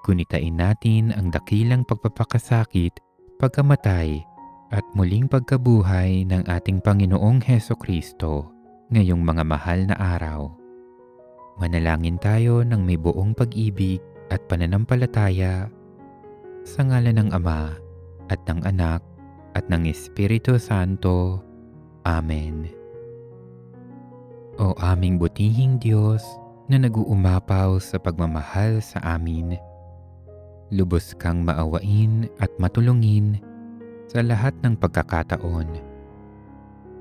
Gunitain natin ang dakilang pagpapakasakit, pagkamatay, at muling pagkabuhay ng ating Panginoong Hesukristo ngayong mga mahal na araw. Manalangin tayo ng may buong pag-ibig at pananampalataya sa ngalan ng Ama at ng Anak at ng Espiritu Santo. Amen. O aming butihing Diyos na nag-uumapaw sa pagmamahal sa amin, lubos kang maawain at matulungin sa lahat ng pagkakataon.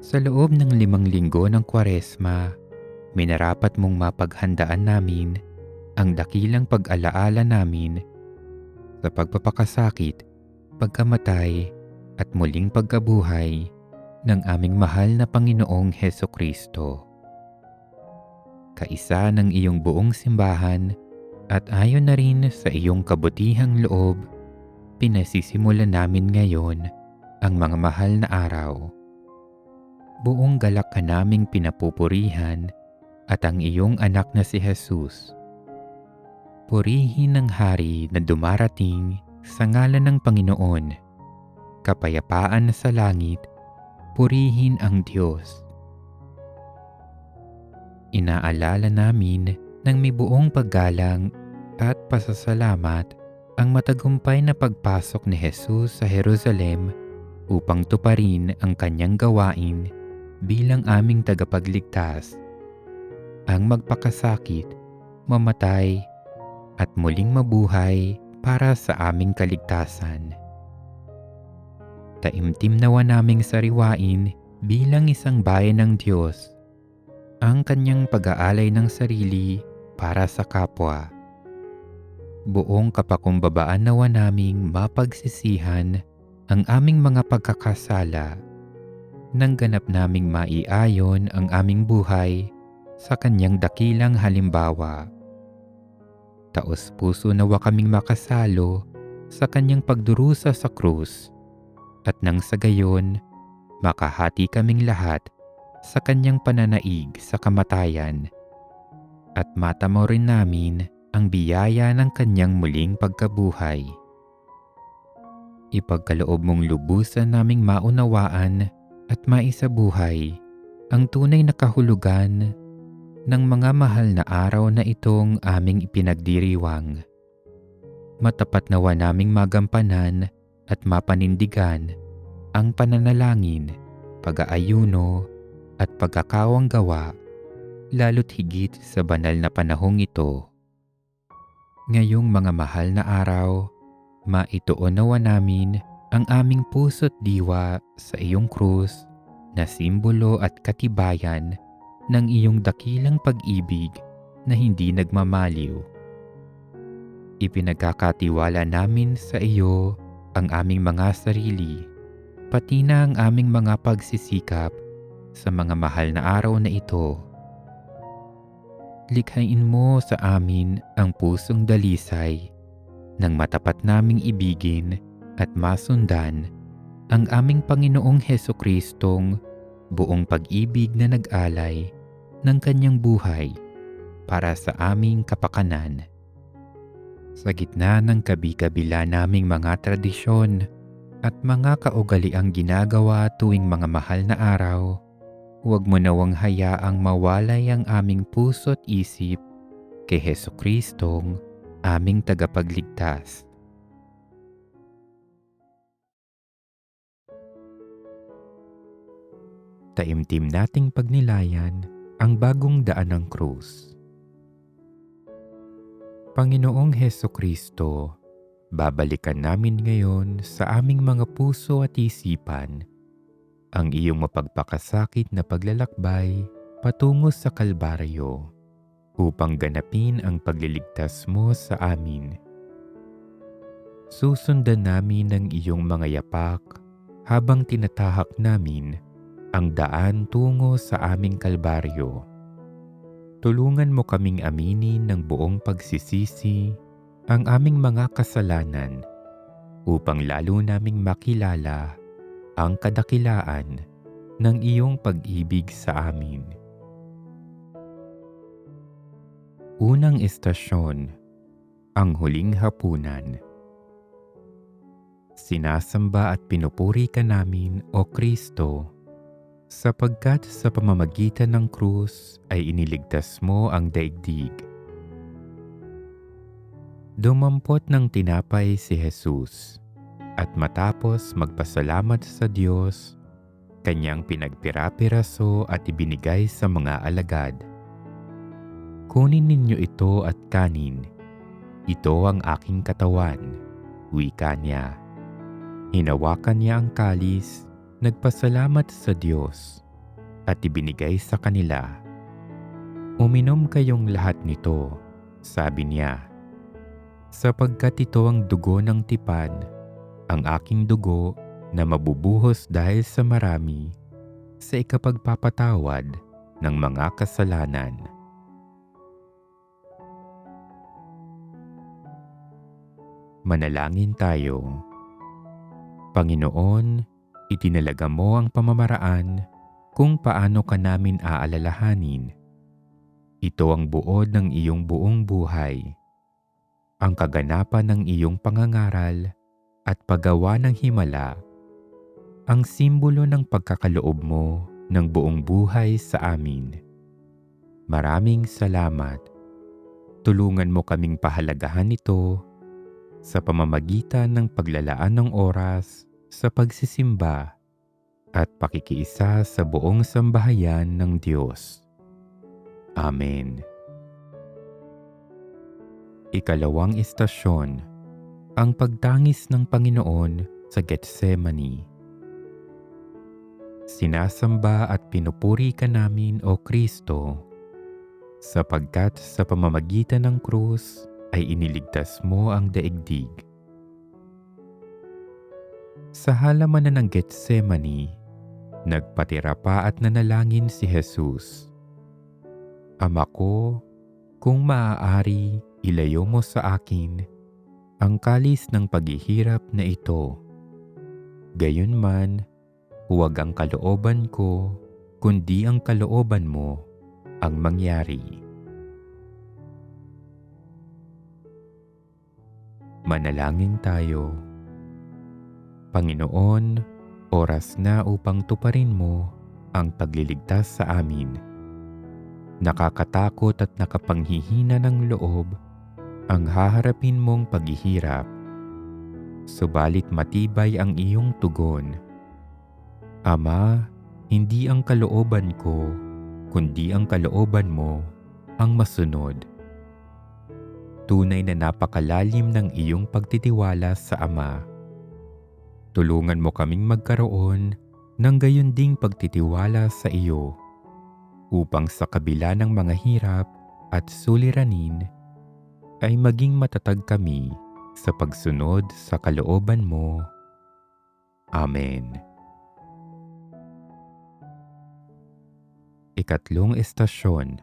Sa loob ng 5 linggo ng Kwaresma, minarapat mong mapaghandaan namin ang dakilang pag-alaala namin sa pagpapakasakit, pagkamatay at muling pagkabuhay ng aming mahal na Panginoong Hesukristo. Kaisa ng iyong buong simbahan at ayon na rin sa iyong kabutihang loob, pinasisimulan namin ngayon ang mga mahal na araw. Buong galak ka naming pinapupurihan at ang iyong anak na si Jesus. Purihin ang hari na dumarating sa ngalan ng Panginoon. Kapayapaan sa langit, purihin ang Diyos. Inaalala namin ng may buong paggalang at pasasalamat ang matagumpay na pagpasok ni Jesus sa Jerusalem upang tuparin ang kanyang gawain bilang aming tagapagligtas. Ang magpakasakit, mamatay, at muling mabuhay para sa aming kaligtasan. Taimtim nawa naming sariwain bilang isang bayan ng Diyos ang kanyang pag-aalay ng sarili para sa kapwa. Buong kapakumbabaan nawa naming mapagsisihan ang aming mga pagkakasala nang ganap naming maiayon ang aming buhay sa kanyang dakilang halimbawa. Taos-puso nawa kaming makasalo sa kanyang pagdurusa sa krus at nang sa gayon, makahati kaming lahat sa kanyang pananaig sa kamatayan at matamo rin namin ang biyaya ng kanyang muling pagkabuhay. Ipagkaloob mong lubusan naming maunawaan at maisabuhay ang tunay na kahulugan ng mga mahal na araw na itong aming ipinagdiriwang. Matapat nawa naming magampanan at mapanindigan ang pananalangin, pag-aayuno at pagkakawang gawa, lalo't higit sa banal na panahong ito. Ngayong mga mahal na araw, maituon nawa namin ang aming puso't diwa sa iyong krus na simbolo at katibayan ng iyong dakilang pag-ibig na hindi nagmamaliw. Ipinagkakatiwala namin sa iyo ang aming mga sarili, pati na ang aming mga pagsisikap sa mga mahal na araw na ito. Likhain mo sa amin ang pusong dalisay nang matapat naming ibigin at masundan ang aming Panginoong Hesukristong buong pag-ibig na nag-alay ng kanyang buhay para sa aming kapakanan. Sa gitna ng kabi-kabila naming mga tradisyon at mga kaugaliang ginagawa tuwing mga mahal na araw, huwag mo nawang hayaang mawalay ang aming puso't isip kay Hesukristong aming tagapagligtas. Taimtim nating pagnilayan ang bagong daan ng krus. Panginoong Hesukristo, babalikan namin ngayon sa aming mga puso at isipan ang iyong mapagpakasakit na paglalakbay patungo sa Kalbaryo upang ganapin ang pagliligtas mo sa amin. Susundan namin ang iyong mga yapak habang tinatahak namin ang daan tungo sa aming Kalbaryo. Tulungan mo kaming aminin ng buong pagsisisi ang aming mga kasalanan upang lalo naming makilala ang kadakilaan ng iyong pag-ibig sa amin. Unang estasyon, Ang huling hapunan. Sinasamba at pinupuri ka namin, O Kristo, sapagkat sa pamamagitan ng krus ay iniligtas mo ang daigdig. Dumampot ng tinapay si Jesus, at matapos magpasalamat sa Diyos, kanyang pinagpira-piraso at ibinigay sa mga alagad. Kunin ninyo ito at kanin. Ito ang aking katawan, wika niya. Hinawakan niya ang kalis, nagpasalamat sa Diyos, at ibinigay sa kanila. Uminom kayong lahat nito, sabi niya, sapagkat ito ang dugo ng tipan, ang aking dugo na mabubuhos dahil sa marami sa ikapagpapatawad ng mga kasalanan. Manalangin tayo. Panginoon, itinalaga mo ang pamamaraan kung paano ka namin aalalahanin. Ito ang buod ng iyong buong buhay, ang kaganapan ng iyong pangangaral at paggawa ng himala, ang simbolo ng pagkakaloob mo ng buong buhay sa amin. Maraming salamat. Tulungan mo kaming pahalagahan ito sa pamamagitan ng paglalaan ng oras sa pagsisimba at pakikiisa sa buong sambahayan ng Diyos. Amen. Ikalawang istasyon, ang pagtangis ng Panginoon sa Getsemani. Sinasamba at pinupuri ka namin, O Kristo, sapagkat sa pamamagitan ng krus ay iniligtas mo ang daigdig. Sa halamanan ng Getsemani, nagpatira pa at nanalangin si Jesus. Ama ko, kung maaari, ilayo mo sa akin ang kalis ng paghihirap na ito. Gayunman, huwag ang kalooban ko, kundi ang kalooban mo ang mangyari. Manalangin tayo. Panginoon, oras na upang tuparin mo ang pagliligtas sa amin. Nakakatakot at nakapanghihina ng loob ang haharapin mong paghihirap. Subalit matibay ang iyong tugon. Ama, hindi ang kalooban ko, kundi ang kalooban mo ang masunod. Tunay na napakalalim ng iyong pagtitiwala sa Ama. Tulungan mo kaming magkaroon ng gayon ding pagtitiwala sa iyo, upang sa kabila ng mga hirap at suliranin, ay maging matatag kami sa pagsunod sa kalooban mo. Amen. Ikatlong estasyon.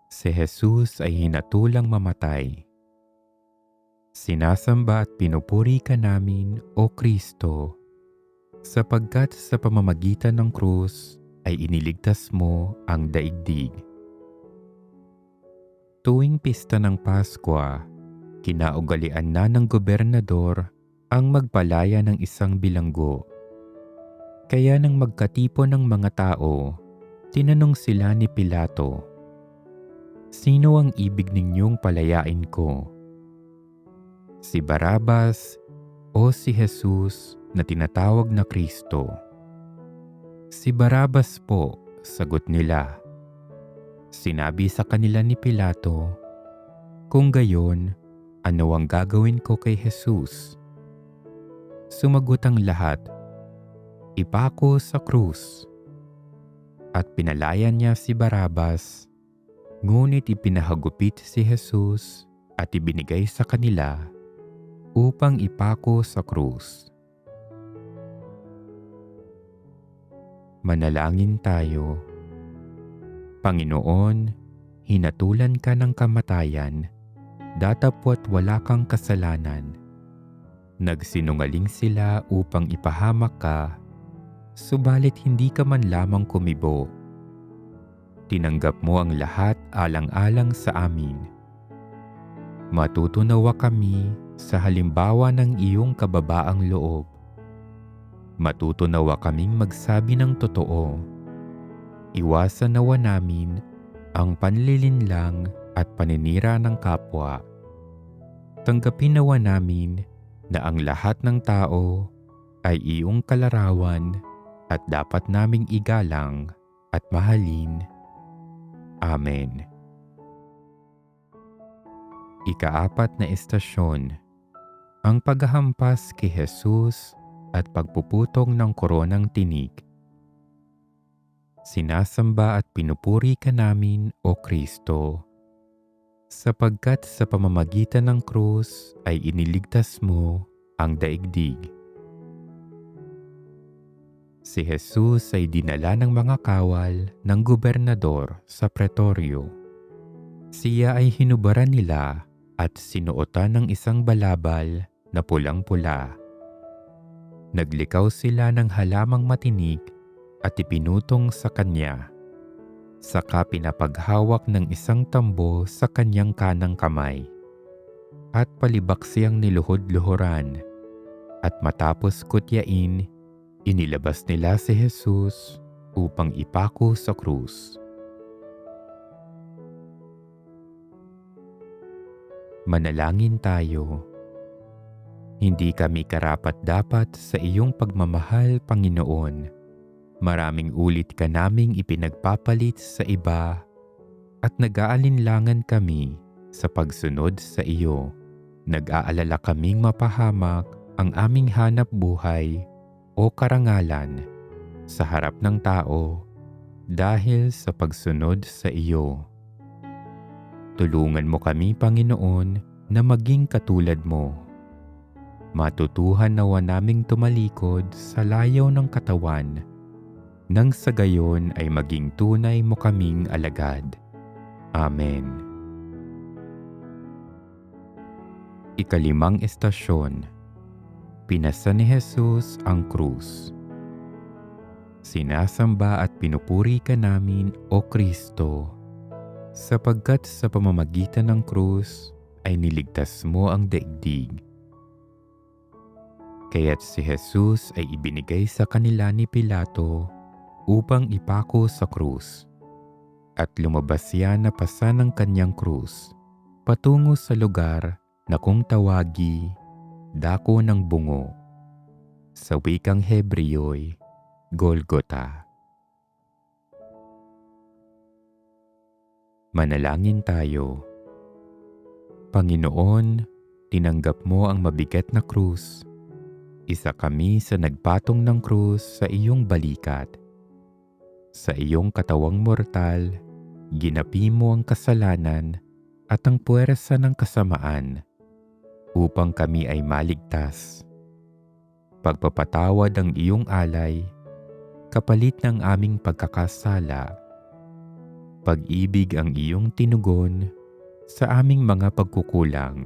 Si Jesus ay hinatulang mamatay. Sinasamba at pinupuri ka namin, O Kristo, sapagkat sa pamamagitan ng krus ay iniligtas mo ang daigdig. Tuwing pista ng Paskwa, kinaugalian na ng gobernador ang magpalaya ng isang bilanggo. Kaya nang magkatipon ng mga tao, tinanong sila ni Pilato, "Sino ang ibig ninyong palayain ko? Si Barabas o si Jesus na tinatawag na Kristo?" "Si Barabas po," sagot nila. Sinabi sa kanila ni Pilato, "Kung gayon, ano ang gagawin ko kay Jesus?" Sumagot ang lahat, "Ipako sa krus." At pinalayan niya si Barabas, ngunit ipinahagupit si Jesus at ibinigay sa kanila upang ipako sa krus. Manalangin tayo. Panginoon, hinatulan ka ng kamatayan, datapwat wala kang kasalanan. Nagsinungaling sila upang ipahamak ka, subalit hindi ka man lamang kumibo. Tinanggap mo ang lahat alang-alang sa amin. Matutunawa kami sa halimbawa ng iyong kababaang loob. Matutunawa kaming magsabi ng totoo. Iwasan nawa namin ang panlilinlang at paninira ng kapwa. Tanggapin nawa namin na ang lahat ng tao ay iyong kalarawan at dapat naming igalang at mahalin. Amen. Ika-4 na estasyon, ang paghahampas kay Jesus at pagpuputong ng koronang tinik. Sinasamba at pinupuri ka namin, O Kristo, sapagkat sa pamamagitan ng krus ay iniligtas mo ang daigdig. Si Jesus ay dinala ng mga kawal ng gobernador sa pretoryo. Siya ay hinubaran nila at sinuotan ng isang balabal na pulang-pula. Naglikaw sila ng halamang matinik at ipinutong sa kanya. Saka pinapaghawak ng isang tambo sa kanyang kanang kamay. At palibak siyang niluhod-luhuran. At matapos kutyain, inilabas nila si Jesus upang ipako sa krus. Manalangin tayo. Hindi kami karapat-dapat sa iyong pagmamahal, Panginoon. Maraming ulit ka naming ipinagpapalit sa iba at nag-aalinlangan kami sa pagsunod sa iyo. Nag-aalala kaming mapahamak ang aming hanap buhay o karangalan sa harap ng tao dahil sa pagsunod sa iyo. Tulungan mo kami, Panginoon, na maging katulad mo. Matutuhan nawa naming tumalikod sa layaw ng katawan, nang sa gayon ay maging tunay mo kaming alagad. Amen. Ika-5 estasyon, pinasa ni Jesus ang krus. Sinasamba at pinupuri ka namin, O Kristo, sapagkat sa pamamagitan ng krus ay niligtas mo ang daigdig. Kaya't si Jesus ay ibinigay sa kanila ni Pilato upang ipako sa krus. At lumabas siya na pasa ng kanyang krus patungo sa lugar na kung tawagi, Dako ng Bungo. Sa wikang Hebreyo'y Golgota. Manalangin tayo. Panginoon, tinanggap mo ang mabigat na krus. Isa kami sa nagpatong ng krus sa iyong balikat. Sa iyong katawang mortal, ginapi mo ang kasalanan at ang puwersa ng kasamaan upang kami ay maligtas. Pagpapatawad ang iyong alay, kapalit ng aming pagkakasala. Pag-ibig ang iyong tinugon sa aming mga pagkukulang.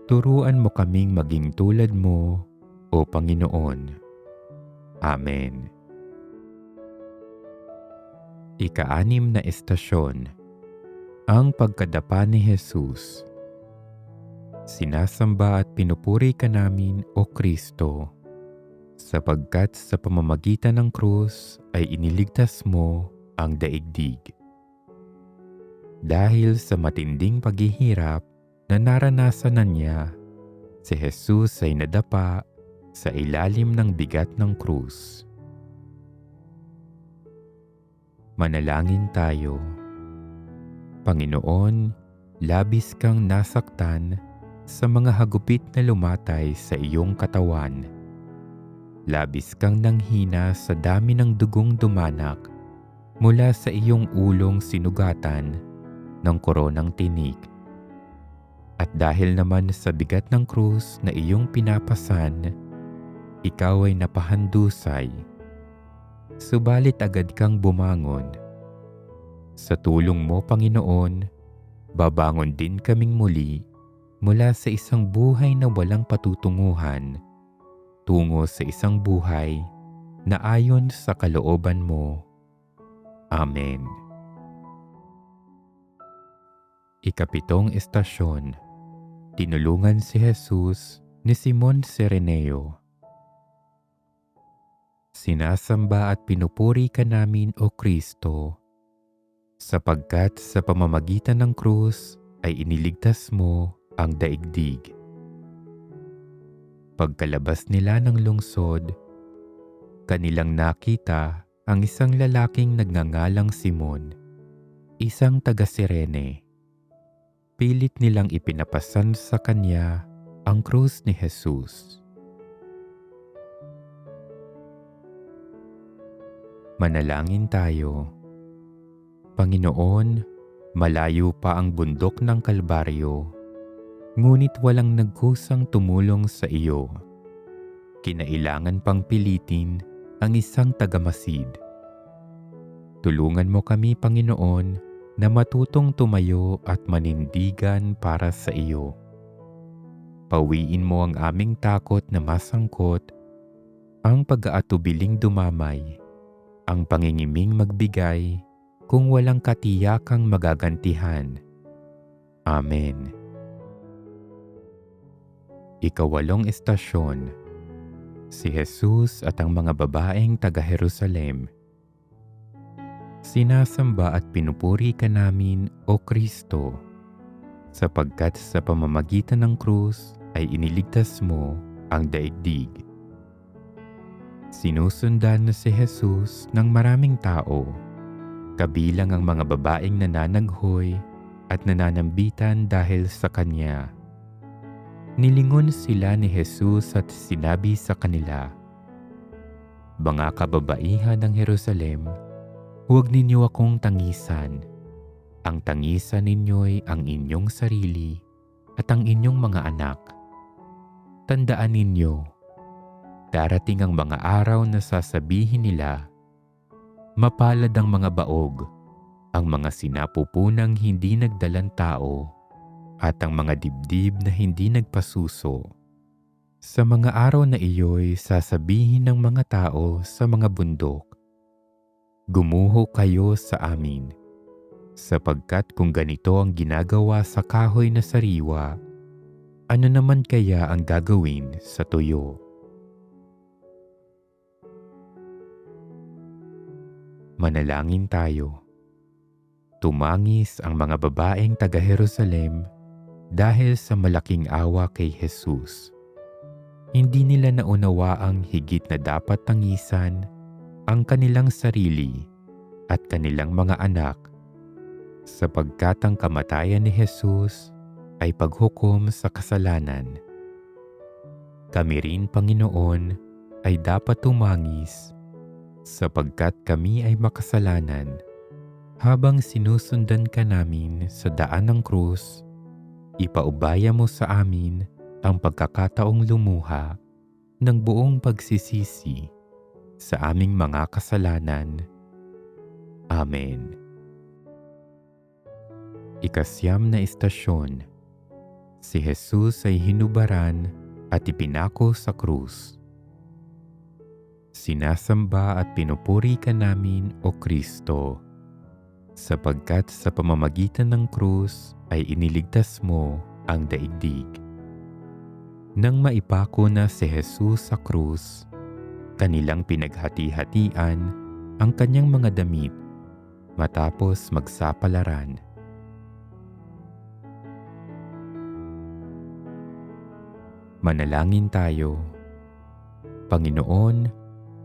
Turuan mo kaming maging tulad mo, O Panginoon. Amen. Ika-6 na estasyon, ang pagkadapa ni Jesus. Sinasamba at pinupuri ka namin, O Kristo, sapagkat sa pamamagitan ng krus ay iniligtas mo ang daigdig. Dahil sa matinding paghihirap na naranasan na niya, si Jesus ay nadapa sa ilalim ng bigat ng krus. Manalangin tayo. Panginoon, labis kang nasaktan sa mga hagupit na lumatay sa iyong katawan. Labis kang nanghina sa dami ng dugong dumanak mula sa iyong ulong sinugatan ng koronang tinik. At dahil naman sa bigat ng krus na iyong pinapasan, ikaw ay napahandusay. Subalit agad kang bumangon. Sa tulong mo, Panginoon, babangon din kaming muli mula sa isang buhay na walang patutunguhan tungo sa isang buhay na ayon sa kalooban mo. Amen. Ikapitong Estasyon. Tinulungan si Jesus ni Simon Cireneo. Sinasamba at pinupuri ka namin, O Kristo, sapagkat sa pamamagitan ng krus ay iniligtas mo ang daigdig. Pagkalabas nila ng lungsod, kanilang nakita ang isang lalaking nagngangalang Simon, isang taga-Cirene. Pilit nilang ipinapasan sa kanya ang krus ni Jesus. Manalangin tayo. Panginoon, malayo pa ang bundok ng Kalbaryo, ngunit walang nagkusang tumulong sa iyo. Kinailangan pang pilitin ang isang tagamasid. Tulungan mo kami, Panginoon, na matutong tumayo at manindigan para sa iyo. Pawiin mo ang aming takot na masangkot, ang pag-aatubiling dumamay, ang pangingiming magbigay kung walang katiyakang magagantihan. Amen. Ikawalong Estasyon. Si Jesus at ang mga babaeng taga-Jerusalem. Sinasamba at pinupuri ka namin, O Kristo, sapagkat sa pamamagitan ng krus ay iniligtas mo ang daigdig. Sinusundan na si Jesus ng maraming tao, kabilang ang mga babaeng nananaghoy at nananambitan dahil sa kanya. Nilingon sila ni Jesus at sinabi sa kanila, "Mga kababaihan ng Jerusalem, huwag ninyo akong tangisan. Ang tangisan ninyo'y ang inyong sarili at ang inyong mga anak. Tandaan ninyo, darating ang mga araw na sasabihin nila, mapalad ang mga baog, ang mga sinapupunang hindi nagdalang tao, at ang mga dibdib na hindi nagpasuso. Sa mga araw na iyo'y sasabihin ng mga tao sa mga bundok, gumuho kayo sa amin, sapagkat kung ganito ang ginagawa sa kahoy na sariwa, ano naman kaya ang gagawin sa tuyo?" Manalangin tayo. Tumangis ang mga babaeng taga-Jerusalem dahil sa malaking awa kay Jesus. Hindi nila naunawaang higit na dapat tangisan ang kanilang sarili at kanilang mga anak, sapagkat ang kamatayan ni Jesus ay paghukom sa kasalanan. Kami rin, Panginoon, ay dapat tumangis, sapagkat kami ay makasalanan. Habang sinusundan ka namin sa daan ng krus, ipaubaya mo sa amin ang pagkakataong lumuha ng buong pagsisisi sa aming mga kasalanan. Amen. Ikasyam na Estasyon. Si Jesus ay hinubaran at ipinako sa krus. Sinasamba at pinupuri ka namin, O Kristo, sapagkat sa pamamagitan ng krus ay iniligtas mo ang daigdig. Nang maipako na si Jesus sa krus, kanilang pinaghati-hatian ang kanyang mga damit matapos magsapalaran. Manalangin tayo. Panginoon,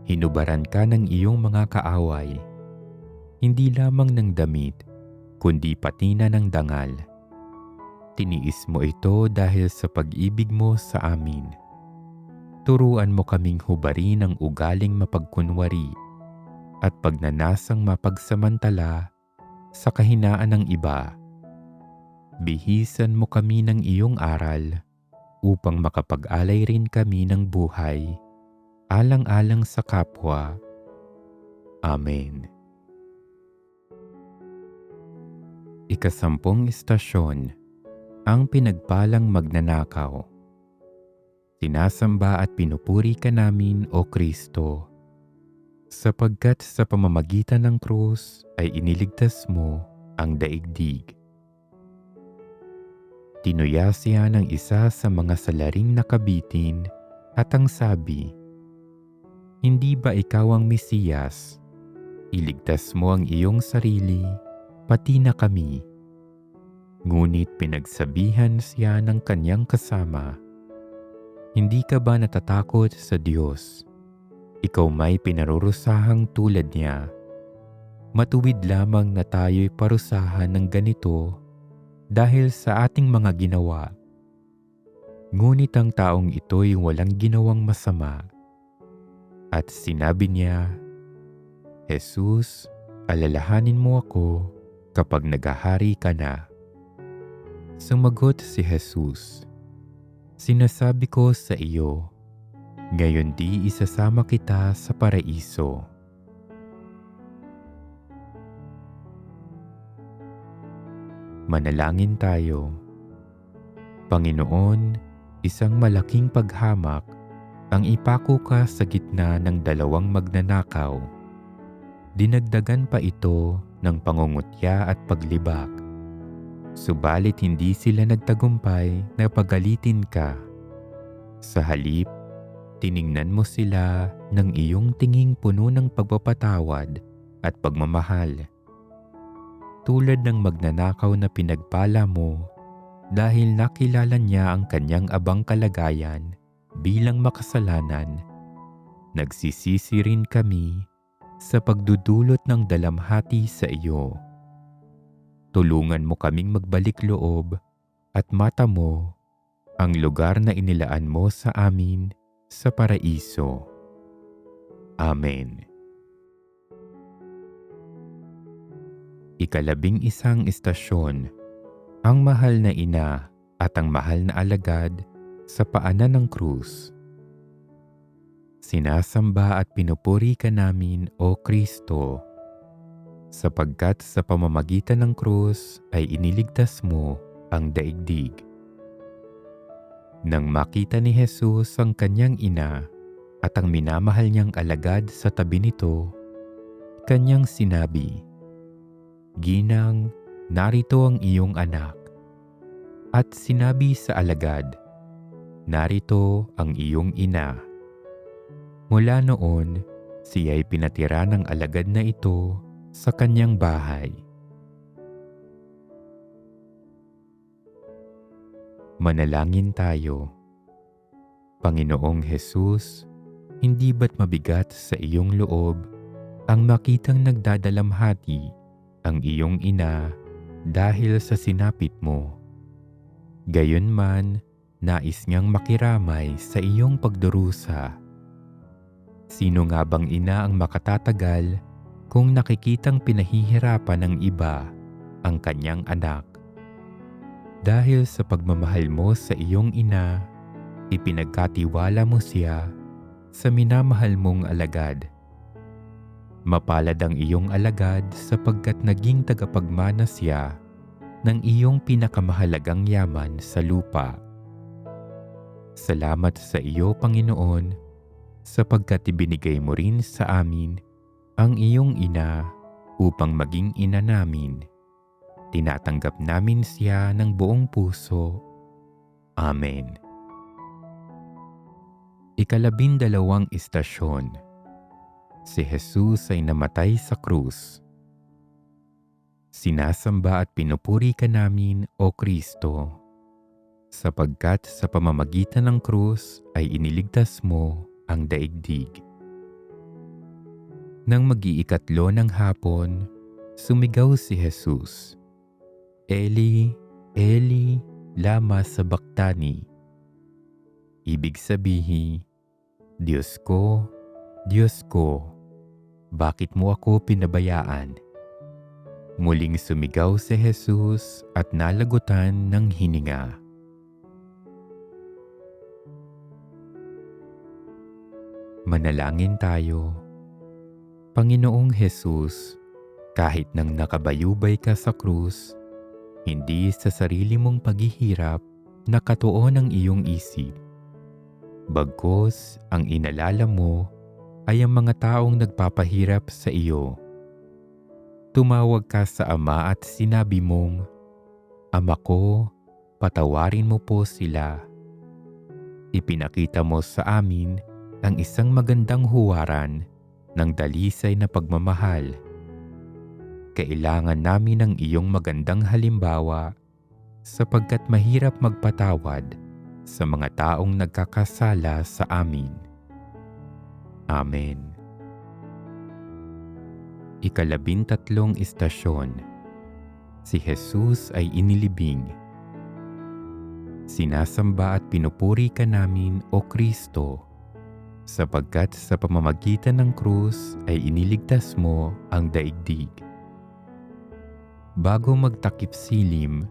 hinubaran ka ng iyong mga kaaway, hindi lamang ng damit, kundi pati na ng dangal. Tiniis mo ito dahil sa pag-ibig mo sa amin. Turuan mo kaming hubarin ang ugaling mapagkunwari at pagnanasang mapagsamantala sa kahinaan ng iba. Bihisan mo kami ng iyong aral upang makapag-alay rin kami ng buhay, alang-alang sa kapwa. Amen. Ikasampung Estasyon. Ang pinagpalang magnanakaw. Sinasamba at pinupuri ka namin, O Kristo, sapagkat sa pamamagitan ng krus ay iniligtas mo ang daigdig. Tinuya siya ng isa sa mga salaring nakabitin at ang sabi, "Hindi ba ikaw ang Mesiyas? Iligtas mo ang iyong sarili, pati na kami." Ngunit pinagsabihan siya ng kanyang kasama, "Hindi ka ba natatakot sa Diyos? Ikaw may pinarurusahang tulad niya. Matuwid lamang na tayo'y parusahan ng ganito dahil sa ating mga ginawa. Ngunit ang taong ito'y walang ginawang masama." At sinabi niya, "Jesus, alalahanin mo ako kapag naghahari ka na." Sumagot si Jesus, "Sinasabi ko sa iyo, ngayon di isasama kita sa paraiso." Manalangin tayo. Panginoon, isang malaking paghamak ang ipako ka sa gitna ng dalawang magnanakaw. Dinagdagan pa ito ng pangungutya at paglibak. Subalit hindi sila nagtagumpay na pagalitin ka. Sa halip, tiningnan mo sila ng iyong tinging puno ng pagpapatawad at pagmamahal. Tulad ng magnanakaw na pinagpala mo dahil nakilala niya ang kanyang abang kalagayan bilang makasalanan, nagsisisi rin kami sa pagdudulot ng dalamhati sa iyo. Tulungan mo kaming magbalik loob at mata mo ang lugar na inilaan mo sa amin sa paraiso. Amen. Ikalabing-isang istasyon, ang mahal na ina at ang mahal na alagad sa paanan ng krus. Sinasamba at pinupuri ka namin, O Kristo, sapagkat sa pamamagitan ng krus ay iniligtas mo ang daigdig. Nang makita ni Jesus ang kanyang ina at ang minamahal niyang alagad sa tabi nito, kanyang sinabi, "Ginang, narito ang iyong anak." At sinabi sa alagad, "Narito ang iyong ina." Mula noon, siya'y pinatira ng alagad na ito sa kanyang bahay. Manalangin tayo. Panginoong Jesus, hindi ba't mabigat sa iyong loob ang makitang nagdadalamhati ang iyong ina dahil sa sinapit mo? Gayunman, nais niyang makiramay sa iyong pagdurusa. Sino nga bang ina ang makatatagal kung nakikitang pinahihirapan ng iba ang kanyang anak? Dahil sa pagmamahal mo sa iyong ina, ipinagkatiwala mo siya sa minamahal mong alagad. Mapalad ang iyong alagad sapagkat naging tagapagmana siya ng iyong pinakamahalagang yaman sa lupa. Salamat sa iyo, Panginoon, sapagkat ibinigay mo rin sa amin ang iyong ina upang maging ina namin. Tinatanggap namin siya ng buong puso. Amen. Ikalabindalawang istasyon, si Jesus ay namatay sa krus. Sinasamba at pinupuri ka namin, O Kristo, sapagkat sa pamamagitan ng krus ay iniligtas mo ang daigdig. Nang mag-iikatlo ng hapon, sumigaw si Jesus, "Eli, Eli, lama sabachthani?" Ibig sabihin, Diyos ko, bakit mo ako pinabayaan?" Muling sumigaw si Jesus at nalagutan ng hininga. Manalangin tayo. Panginoong Jesus, kahit nang nakabayubay ka sa krus, hindi sa sarili mong paghihirap nakatuon ang iyong isip. Bagkus, ang inalala mo ay ang mga taong nagpapahirap sa iyo. Tumawag ka sa Ama at sinabi mong, "Ama ko, patawarin mo po sila. Ipinakita mo sa amin ang isang magandang huwaran ng dalisay na pagmamahal. Kailangan namin ng iyong magandang halimbawa sapagkat mahirap magpatawad sa mga taong nagkakasala sa amin. Amen. 13 istasyon. Si Jesus ay inilibing. Sinasamba at pinupuri ka namin, O Kristo, sapagkat sa pamamagitan ng krus ay iniligtas mo ang daigdig. Bago magtakip silim,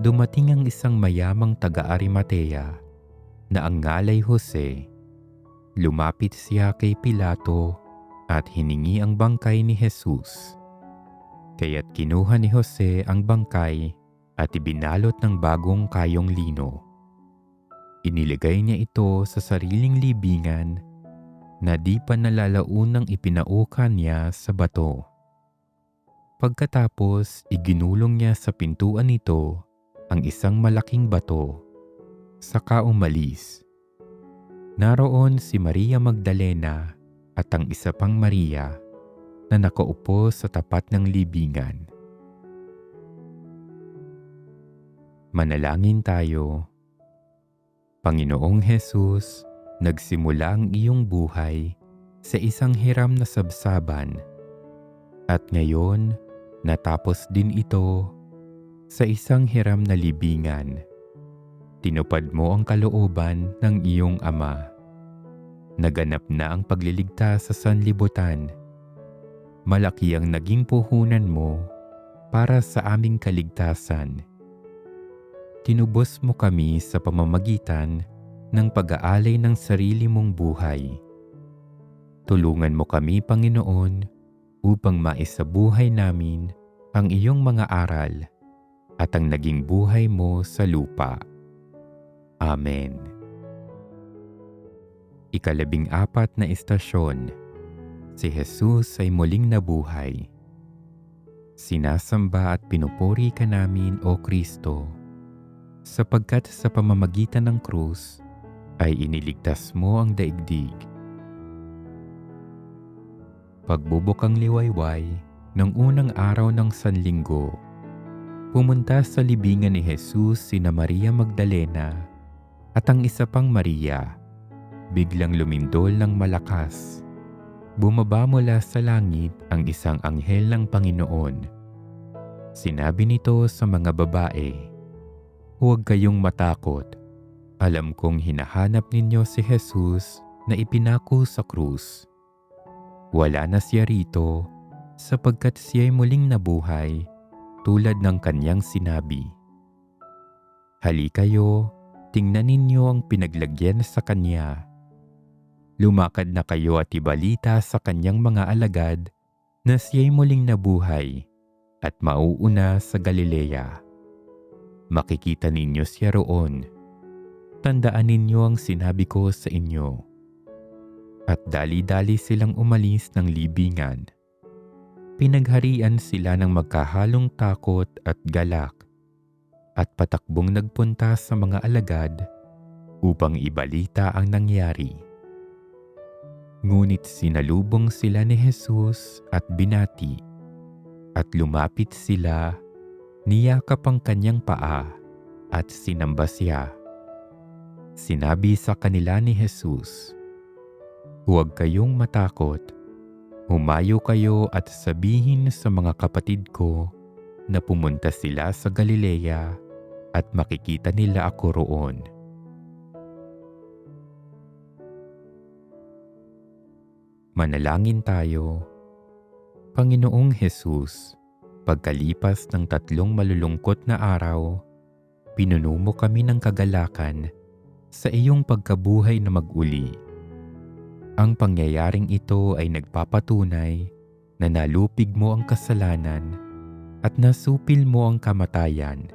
dumating ang isang mayamang taga-Arimatea na ang ngalay Jose. Lumapit siya kay Pilato at hiningi ang bangkay ni Jesus. Kaya't kinuha ni Jose ang bangkay at ibinalot ng bagong kayong lino. Inilagay niya ito sa sariling libingan na di pa nalalaunang ipinaukan niya sa bato. Pagkatapos, iginulong niya sa pintuan nito ang isang malaking bato, saka umalis. Naroon si Maria Magdalena at ang isa pang Maria na nakaupo sa tapat ng libingan. Manalangin tayo. Panginoong Hesus, nagsimula ang iyong buhay sa isang hiram na sabsaban at ngayon natapos din ito sa isang hiram na libingan. Tinupad mo ang kalooban ng iyong Ama. Naganap na ang pagliligtas sa sanlibutan. Malaki ang naging puhunan mo para sa aming kaligtasan. Tinubos mo kami sa pamamagitan ng pag-aalay ng sarili mong buhay. Tulungan mo kami, Panginoon, upang maisabuhay namin ang iyong mga aral at ang naging buhay mo sa lupa. Amen. 14 na istasyon. Si Jesus ay muling nabuhay. Sinasamba at pinupuri ka namin, O Kristo, sapagkat sa pamamagitan ng krus ay iniligtas mo ang daigdig. Pagbubukang liwayway ng unang araw ng Sanlinggo, pumunta sa libingan ni Jesus sina Maria Magdalena at ang isa pang Maria. Biglang lumindol ng malakas. Bumaba mula sa langit ang isang anghel ng Panginoon. Sinabi nito sa mga babae, "Huwag kayong matakot. Alam kong hinahanap ninyo si Jesus na ipinako sa krus. Wala na siya rito sapagkat siya'y muling nabuhay tulad ng kanyang sinabi. Halikayo, tingnan ninyo ang pinaglagyan sa kanya. Lumakad na kayo at ibalita sa kanyang mga alagad na siya'y muling nabuhay at mauuna sa Galilea. Makikita ninyo siya roon. Tandaan ninyo ang sinabi ko sa inyo." At dali-dali silang umalis ng libingan. Pinagharian sila ng magkahalong takot at galak at patakbong nagpunta sa mga alagad upang ibalita ang nangyari. Ngunit sinalubong sila ni Jesus at binati at lumapit sila, niyakap ang kanyang paa at sinamba siya. Sinabi sa kanila ni Jesus, "Huwag kayong matakot. Humayo kayo at sabihin sa mga kapatid ko na pumunta sila sa Galilea at makikita nila ako roon." Manalangin tayo. Panginoong Jesus, pagkalipas ng 3 malulungkot na araw, pinuno mo kami ng kagalakan sa iyong pagkabuhay na mag-uli. Ang pangyayaring ito ay nagpapatunay na nalupig mo ang kasalanan at nasupil mo ang kamatayan.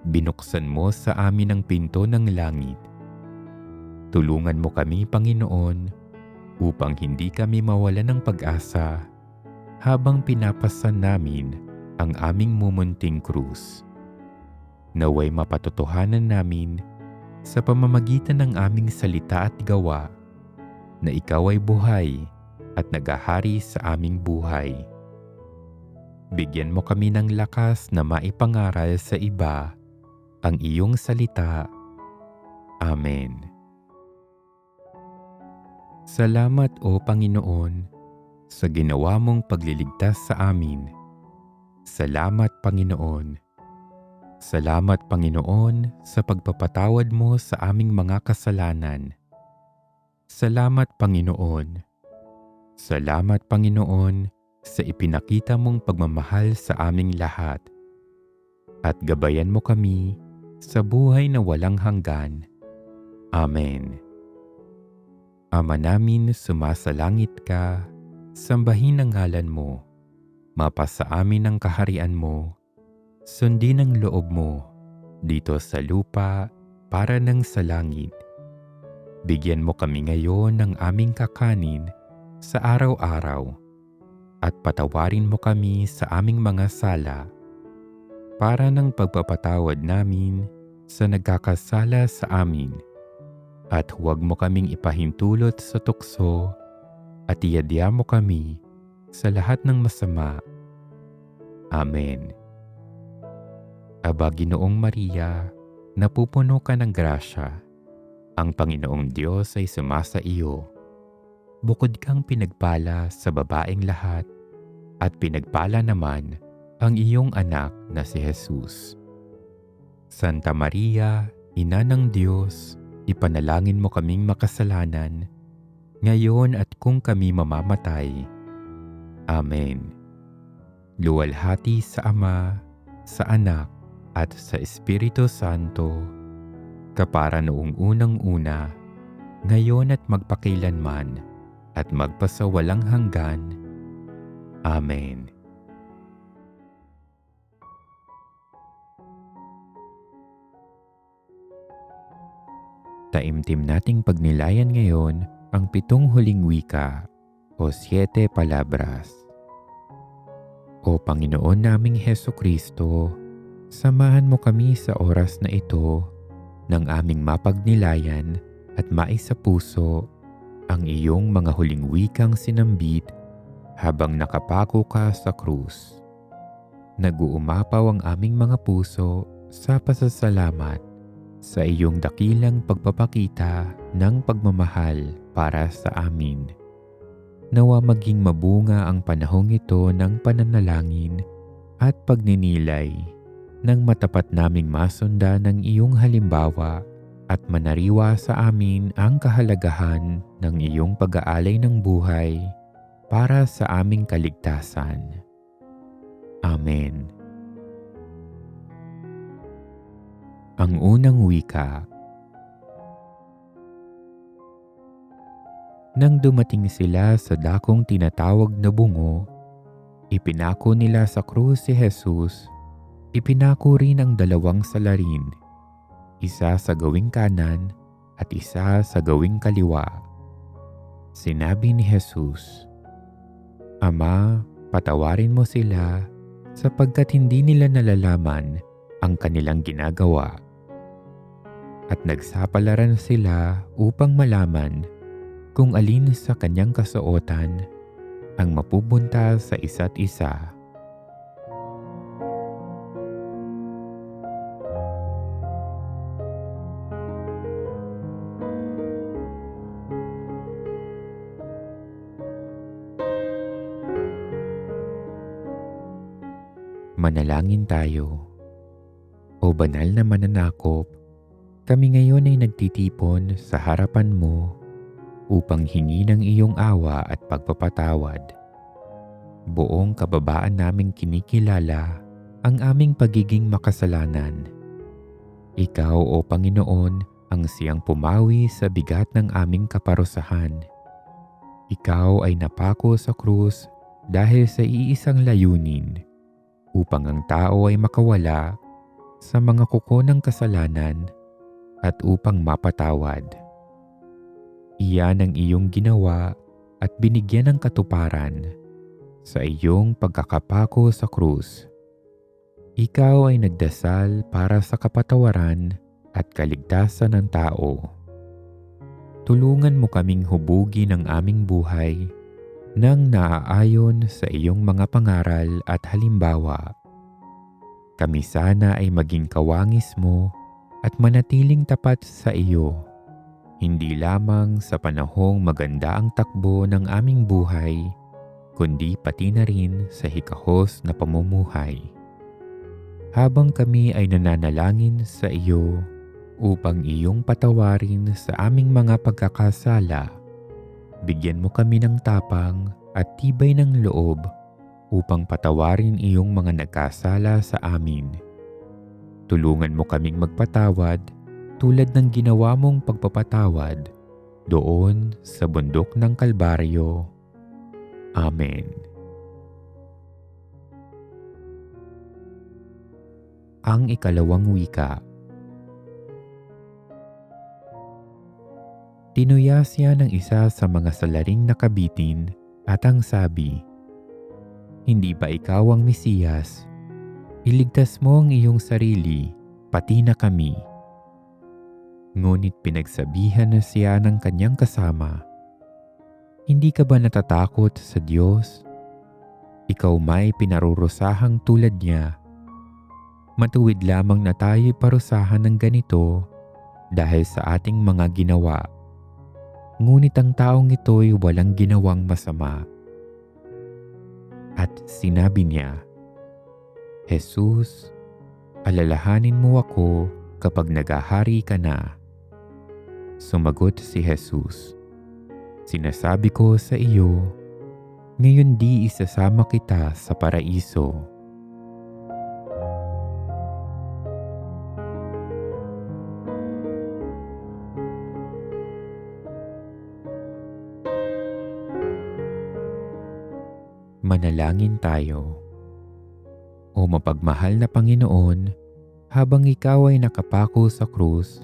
Binuksan mo sa amin ang pinto ng langit. Tulungan mo kami, Panginoon, upang hindi kami mawalan ng pag-asa habang pinapasan namin ang aming mumunting krus. Naway mapatotohanan namin sa pamamagitan ng aming salita at gawa na ikaw ay buhay at naghahari sa aming buhay. Bigyan mo kami ng lakas na maipangaral sa iba ang iyong salita. Amen. Salamat o Panginoon sa ginawa mong pagliligtas sa amin. Salamat Panginoon. Salamat Panginoon sa pagpapatawad mo sa aming mga kasalanan. Salamat Panginoon. Salamat Panginoon sa ipinakita mong pagmamahal sa aming lahat. At gabayan mo kami sa buhay na walang hanggan. Amen. Ama namin, sumasalangit ka, sambahin ang ngalan mo. Mapasa amin ang kaharian mo. Sundin ang loob mo dito sa lupa para ng sa langit. Bigyan mo kami ngayon ng aming kakanin sa araw-araw at patawarin mo kami sa aming mga sala para ng pagpapatawad namin sa nagkakasala sa amin. At huwag mo kaming ipahintulot sa tukso at iadya mo kami sa lahat ng masama. Amen. Aba Ginoong Maria, napupuno ka ng grasya. Ang Panginoong Diyos ay sumasa iyo. Bukod kang pinagpala sa babaeng lahat at pinagpala naman ang iyong anak na si Jesus. Santa Maria, Ina ng Diyos, ipanalangin mo kaming makasalanan, ngayon at kung kami mamamatay. Amen. Luwalhati sa Ama, sa Anak, at sa Espiritu Santo, kapara noong unang-una, ngayon at magpakailanman, at magpasawalang hanggan. Amen. Taimtim nating pagnilayan ngayon ang 7 huling wika o 7 palabras. O Panginoon naming Hesukristo, samahan mo kami sa oras na ito ng aming mapagnilayan at maisapuso ang iyong mga huling wikang sinambit habang nakapako ka sa krus. Nag-uumapaw ang aming mga puso sa pasasalamat sa iyong dakilang pagpapakita ng pagmamahal para sa amin. Nawa maging mabunga ang panahong ito ng pananalangin at pagninilay nang matapat naming masundan ng iyong halimbawa at manariwa sa amin ang kahalagahan ng iyong pag-aalay ng buhay para sa aming kaligtasan. Amen. Ang unang wika. Nang dumating sila sa dakong tinatawag na bungo, ipinako nila sa krus si Jesus. Ipinako rin ang 2 salarin, isa sa gawing kanan at isa sa gawing kaliwa. Sinabi ni Jesus, Ama, patawarin mo sila sapagkat hindi nila nalalaman ang kanilang ginagawa. At nagsapalaran sila upang malaman kung alin sa kanyang kasuotan ang mapupunta sa isa't isa. Manalangin tayo. O banal na mananakop, kami ngayon ay nagtitipon sa harapan mo upang hingi ng iyong awa at pagpapatawad. Buong kababaan naming kinikilala ang aming pagiging makasalanan. Ikaw, O Panginoon, ang siyang pumawi sa bigat ng aming kaparusahan. Ikaw ay napako sa krus dahil sa iisang layunin, upang ang tao ay makawala sa mga kuko ng kasalanan at upang mapatawad. Iyan ang iyong ginawa at binigyan ng katuparan sa iyong pagkakapako sa krus. Ikaw ay nagdasal para sa kapatawaran at kaligtasan ng tao. Tulungan mo kaming hubugin ang aming buhay nang naaayon sa iyong mga pangaral at halimbawa. Kami sana ay maging kawangis mo at manatiling tapat sa iyo, hindi lamang sa panahong maganda ang takbo ng aming buhay, kundi pati na rin sa hikahos na pamumuhay. Habang kami ay nananalangin sa iyo upang iyong patawarin sa aming mga pagkakasala, bigyan mo kami ng tapang at tibay ng loob upang patawarin iyong mga nagkasala sa amin. Tulungan mo kaming magpatawad tulad ng ginawa mong pagpapatawad doon sa bundok ng Kalbaryo. Amen. Ang ikalawang wika. Tinuya siya ng isa sa mga salaring nakabitin at ang sabi, "Hindi ba ikaw ang Mesiyas? Iligtas mo ang iyong sarili, pati na kami." Ngunit pinagsabihan na siya ng kanyang kasama, "Hindi ka ba natatakot sa Diyos? Ikaw may pinarurusahang tulad niya. Matuwid lamang na tayo'y parusahan ng ganito dahil sa ating mga ginawa. Ngunit ang taong ito'y walang ginawang masama." At sinabi niya, "Jesus, alalahanin mo ako kapag naghahari ka na." Sumagot si Jesus, "Sinasabi ko sa iyo, ngayon di isasama kita sa paraiso." Manalangin tayo. O mapagmahal na Panginoon, habang ikaw ay nakapako sa krus,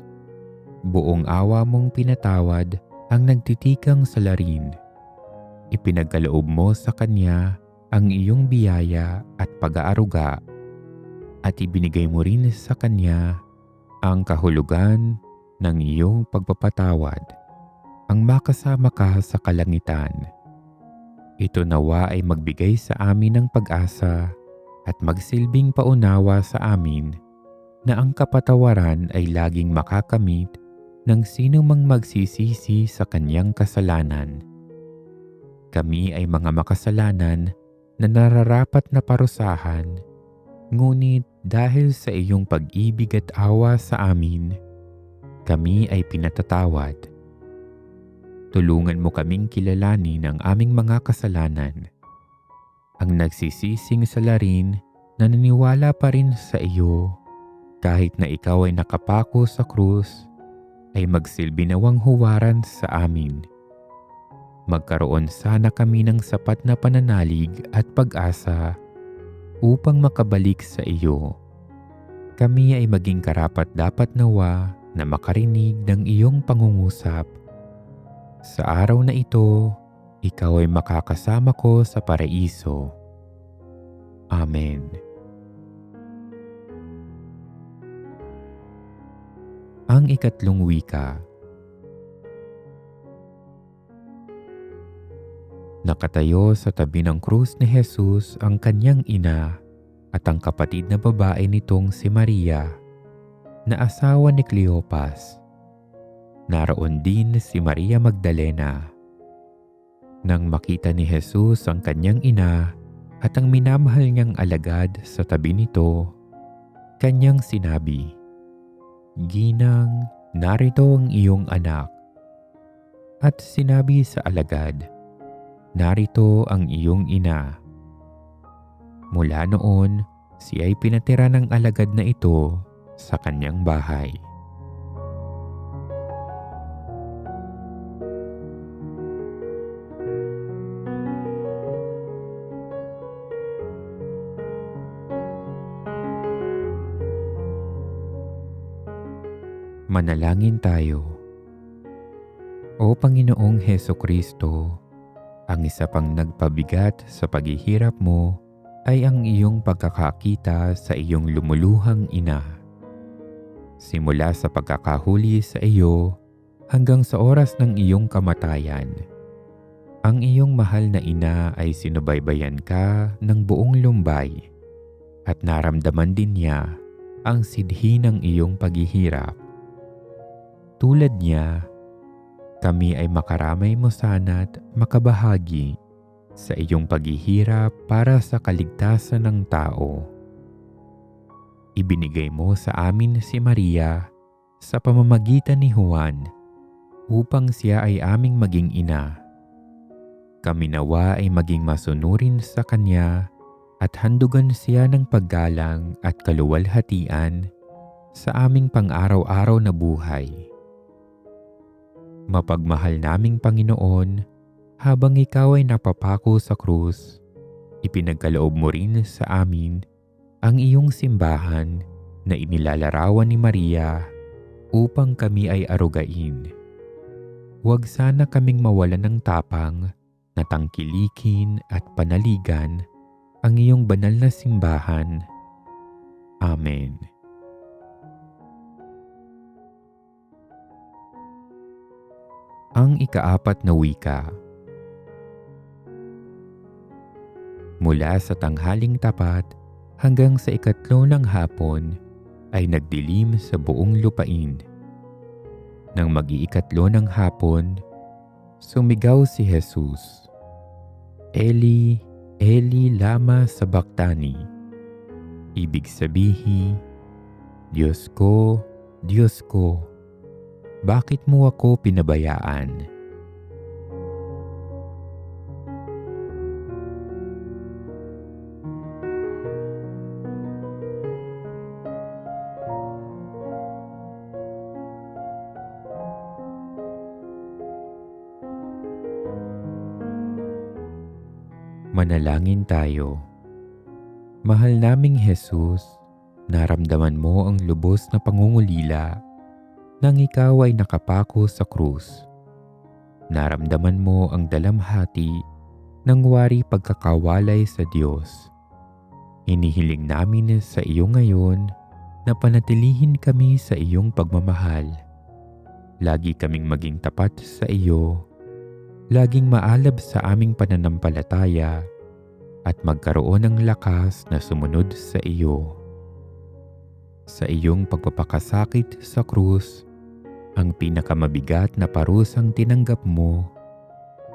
buong awa mong pinatawad ang nagtitikang salarin. Ipinagkaloob mo sa kanya ang iyong biyaya at pag-aaruga, at ibinigay mo rin sa kanya ang kahulugan ng iyong pagpapatawad, ang makasama ka sa kalangitan. Ito nawa ay magbigay sa amin ng pag-asa at magsilbing paunawa sa amin na ang kapatawaran ay laging makakamit ng sino mang magsisisi sa kanyang kasalanan. Kami ay mga makasalanan na nararapat na parusahan, ngunit dahil sa iyong pag-ibig at awa sa amin, kami ay pinatatawad. Tulungan mo kaming kilalanin ang aming mga kasalanan, ang nagsisising salarin na naniwala pa rin sa iyo kahit na ikaw ay nakapako sa krus, ay magsilbi nawang huwaran sa amin. Magkaroon sana kami ng sapat na pananalig at pag-asa upang makabalik sa iyo. Kami ay maging karapat-dapat nawa na makarinig ng iyong pangungusap. Sa araw na ito, ikaw ay makakasama ko sa paraiso. Amen. Ang ikatlong wika. Nakatayo sa tabi ng krus ni Jesus ang kanyang ina at ang kapatid na babae nitong si Maria, na asawa ni Cleopas. Naroon din si Maria Magdalena. Nang makita ni Jesus ang kanyang ina at ang minamahal niyang alagad sa tabi nito, kanyang sinabi, "Ginang, narito ang iyong anak." At sinabi sa alagad, "Narito ang iyong ina." Mula noon, siya ay pinatira ng alagad na ito sa kanyang bahay. Manalangin tayo. O Panginoong Hesukristo, ang isa pang nagpabigat sa paghihirap mo ay ang iyong pagkakakita sa iyong lumuluhang ina. Simula sa pagkakahuli sa iyo hanggang sa oras ng iyong kamatayan, ang iyong mahal na ina ay sinubaybayan ka ng buong lumbay at naramdaman din niya ang sidhi ng iyong paghihirap. Tulad niya, kami ay makaramay mo sana't makabahagi sa iyong paghihirap para sa kaligtasan ng tao. Ibinigay mo sa amin si Maria sa pamamagitan ni Juan upang siya ay aming maging ina. Kami nawa ay maging masunurin sa kanya at handugan siya ng paggalang at kaluwalhatian sa aming pang-araw-araw na buhay. Mapagmahal naming Panginoon, habang ikaw ay napapako sa krus, ipinagkaloob mo rin sa amin ang iyong simbahan na inilalarawan ni Maria upang kami ay arugain. Huwag sana kaming mawalan ng tapang na tangkilikin at panaligan ang iyong banal na simbahan. Amen. Ang ikaapat na wika. Mula sa tanghaling tapat hanggang sa ikatlo ng hapon ay nagdilim sa buong lupain. Nang mag-iikatlo ng hapon, sumigaw si Jesus, "Eli, Eli lama sabachthani." Ibig sabihin, Diyos ko, bakit mo ako pinabayaan?" Manalangin tayo. Mahal naming Jesus, naramdaman mo ang lubos na pangungulila nang ikaw ay nakapako sa krus. Naramdaman mo ang dalamhati ng wari pagkakawalay sa Diyos. Hinihiling namin sa iyo ngayon na panatilihin kami sa iyong pagmamahal. Lagi kaming maging tapat sa iyo, laging maalab sa aming pananampalataya at magkaroon ng lakas na sumunod sa iyo. Sa iyong pagpapakasakit sa krus, ang pinakamabigat na parusang tinanggap mo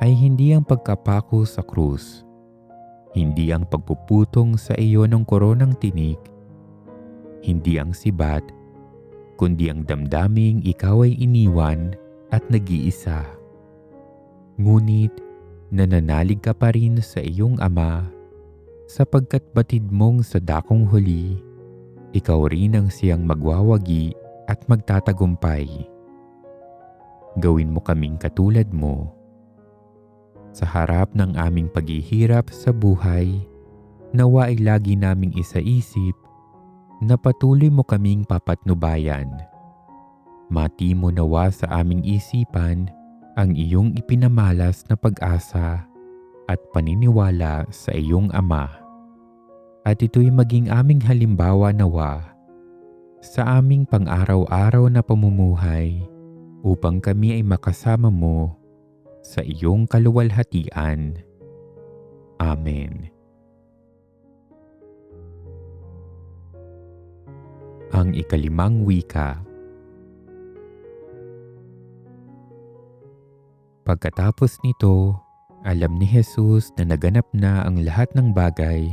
ay hindi ang pagkapako sa krus, hindi ang pagpuputong sa iyo ng koronang tinik, hindi ang sibat, kundi ang damdaming ikaw ay iniwan at nag-iisa. Ngunit nananalig ka pa rin sa iyong Ama sapagkat batid mong sa dakong huli, ikaw rin ang siyang magwawagi at magtatagumpay. Gawin mo kaming katulad mo. Sa harap ng aming paghihirap sa buhay, nawa ay lagi naming isaisip na patuloy mo kaming papatnubayan. Mati mo nawa sa aming isipan ang iyong ipinamalas na pag-asa at paniniwala sa iyong Ama. At ito'y maging aming halimbawa nawa sa aming pang-araw-araw na pamumuhay upang kami ay makasama mo sa iyong kaluwalhatian. Amen. Ang ikalimang wika. Pagkatapos nito, alam ni Jesus na naganap na ang lahat ng bagay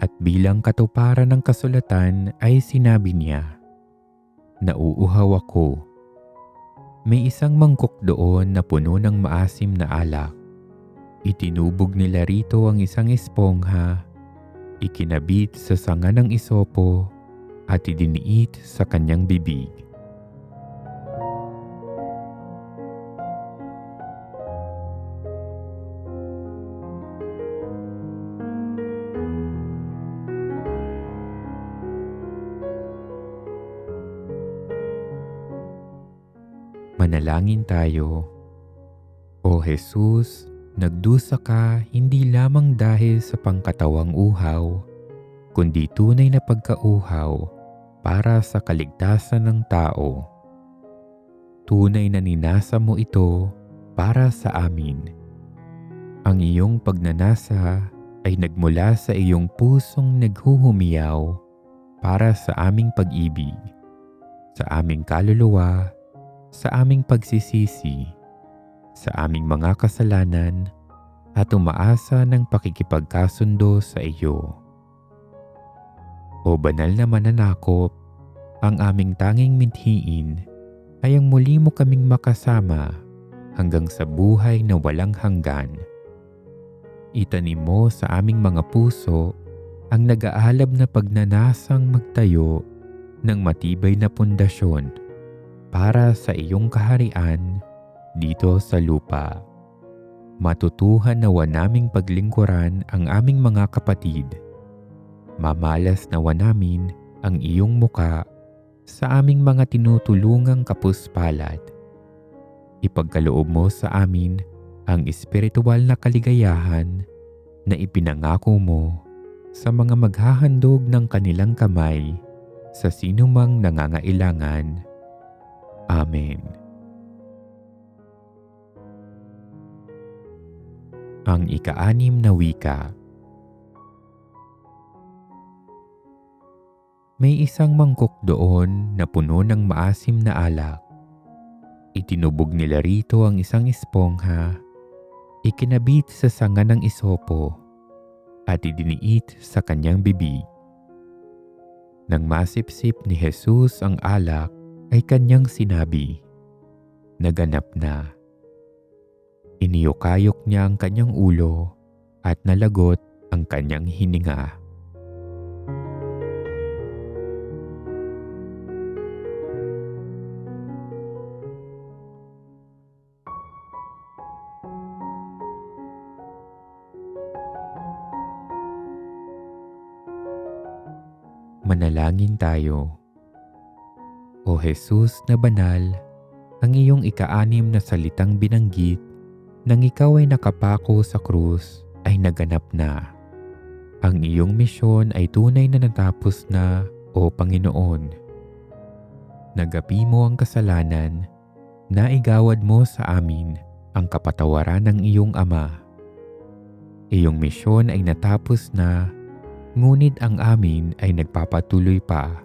at bilang katuparan ng kasulatan ay sinabi niya, "Nauuhaw ako." May isang mangkok doon na puno ng maasim na alak. Itinubog nila rito ang isang espongha, ikinabit sa sanga ng isopo at idiniit sa kanyang bibig. Manalangin tayo. O Jesus, Nagdusa ka hindi lamang dahil sa pangkatawang uhaw, kundi tunay na pagkauhaw para sa kaligtasan ng tao. Tunay na ninasa mo ito para sa amin. Ang iyong pagnanasa ay nagmula sa iyong pusong naghuhumiyaw para sa aming pag-ibig, sa aming kaluluwa, sa aming pagsisisi, sa aming mga kasalanan at umaasa ng pakikipagkasundo sa iyo. O banal na mananakop, ang aming tanging mithiin ay ang muli mo kaming makasama hanggang sa buhay na walang hanggan. Itanim mo sa aming mga puso ang nag-aalab na pagnanasang magtayo ng matibay na pundasyon para sa iyong kaharian dito sa lupa. Matutuhan nawa naming paglingkuran ang aming mga kapatid. Mamalas nawa namin ang iyong muka sa aming mga tinutulungang kapuspalad. Ipagkaloob mo sa amin ang espiritual na kaligayahan na ipinangako mo sa mga maghahandog ng kanilang kamay sa sinumang nangangailangan. Amen. Ang ika-6 na wika. May isang mangkok doon na puno ng maasim na alak. Itinubog nila rito ang isang espongha, ikinabit sa sanga ng isopo, at idiniit sa kanyang bibig. Nang masipsip ni Jesus ang alak, ay kanyang sinabi, "Naganap na." Iniyokayok niya ang kanyang ulo at nalagot ang kanyang hininga. Manalangin tayo. O Jesus na banal, ang iyong ika-6 na salitang binanggit nang ikaw ay nakapako sa krus ay naganap na. Ang iyong misyon ay tunay na natapos na, O Panginoon. Nagapi mo ang kasalanan, naigawad mo sa amin ang kapatawaran ng iyong Ama. Iyong misyon ay natapos na, ngunit ang amin ay nagpapatuloy pa.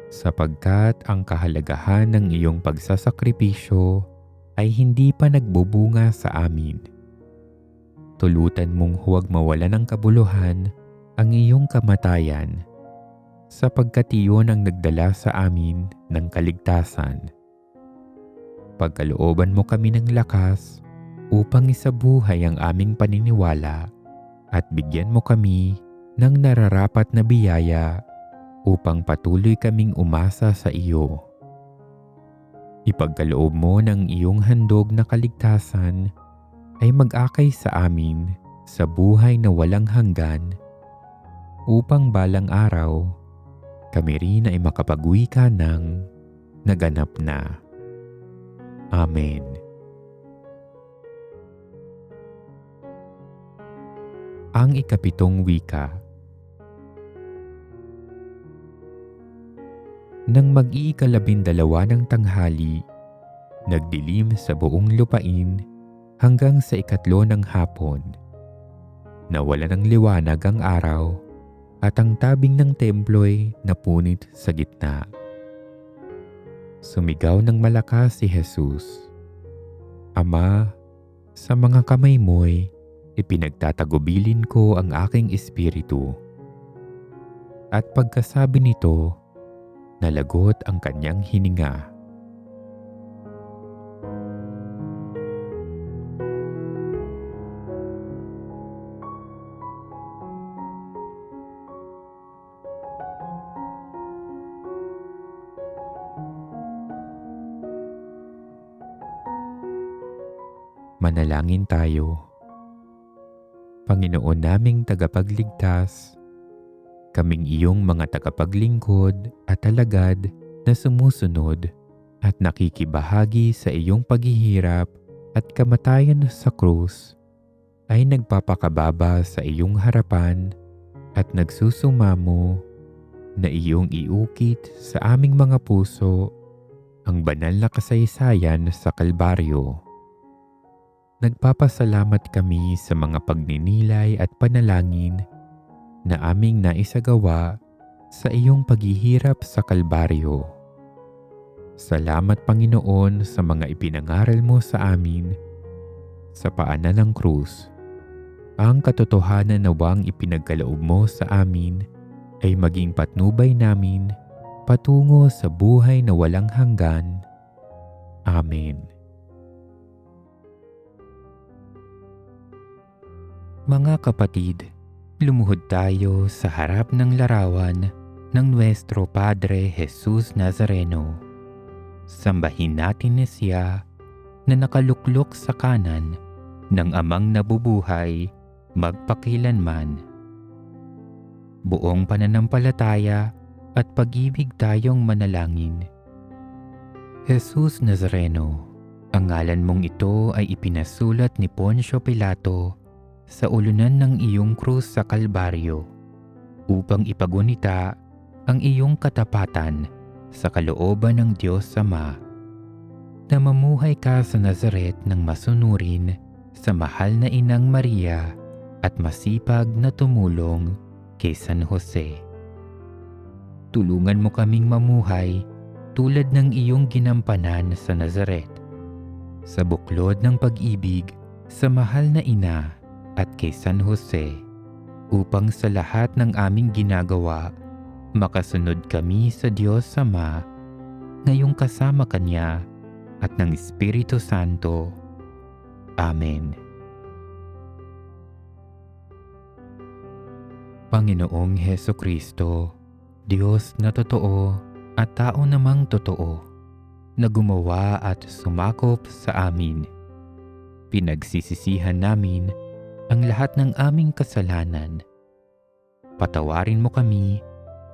Sapagkat ang kahalagahan ng iyong pagsasakripisyo ay hindi pa nagbubunga sa amin. Tulutan mong huwag mawala ng kabuluhan ang iyong kamatayan, sapagkat iyon ang nagdala sa amin ng kaligtasan. Pagkalooban mo kami ng lakas upang isabuhay ang aming paniniwala at bigyan mo kami ng nararapat na biyaya upang patuloy kaming umasa sa iyo. Ipagkaloob mo ng iyong handog na kaligtasan ay mag-akay sa amin sa buhay na walang hanggan upang balang araw kami rin ay makapag-uwi ka ng naganap na. Amen. Ang ika-7 wika. Nang mag-iika-12 ng tanghali, nagdilim sa buong lupain hanggang sa ika-3 ng hapon. Nawala ng liwanag ang araw at ang tabing ng templo'y napunit sa gitna. Sumigaw ng malakas si Jesus, "Ama, sa mga kamay mo'y ipinagtatagubilin ko ang aking espiritu." At pagkasabi nito, nalagot ang kanyang hininga. Manalangin tayo. Panginoon naming tagapagligtas, kaming iyong mga tagapaglingkod at alagad na sumusunod at nakikibahagi sa iyong paghihirap at kamatayan sa krus ay nagpapakababa sa iyong harapan at nagsusumamo na iyong iukit sa aming mga puso ang banal na kasaysayan sa Kalbaryo. Nagpapasalamat kami sa mga pagninilay at panalangin na aming naisagawa sa iyong paghihirap sa Kalbaryo. Salamat Panginoon sa mga ipinangaral mo sa amin sa paanan ng krus. Ang katotohanan nawang ipinagkaloob mo sa amin ay maging patnubay namin patungo sa buhay na walang hanggan. Amen. Mga kapatid, lumuhod tayo sa harap ng larawan ng Nuestro Padre Jesus Nazareno. Sambahin natin siya na nakaluklok sa kanan ng Amang nabubuhay magpakilanman. Buong pananampalataya at pag-ibig tayong manalangin. Jesus Nazareno, ang ngalan mong ito ay ipinasulat ni Poncio Pilato sa ulunan ng iyong krus sa Kalbaryo upang ipagunita ang iyong katapatan sa kalooban ng Diyos Ama. Namamuhay ka sa Nazaret ng masunurin sa mahal na Inang Maria at masipag na tumulong kay San Jose. Tulungan mo kaming mamuhay tulad ng iyong ginampanan sa Nazaret, sa buklod ng pag-ibig sa mahal na Ina at kay San Jose, upang sa lahat ng aming ginagawa, makasunod kami sa Diyos Ama, ngayong kasama Kanya at ng Espiritu Santo. Amen. Panginoong Hesukristo, Diyos na totoo at tao namang totoo, na gumawa at sumakop sa amin. Pinagsisisihan namin ang lahat ng aming kasalanan. Patawarin mo kami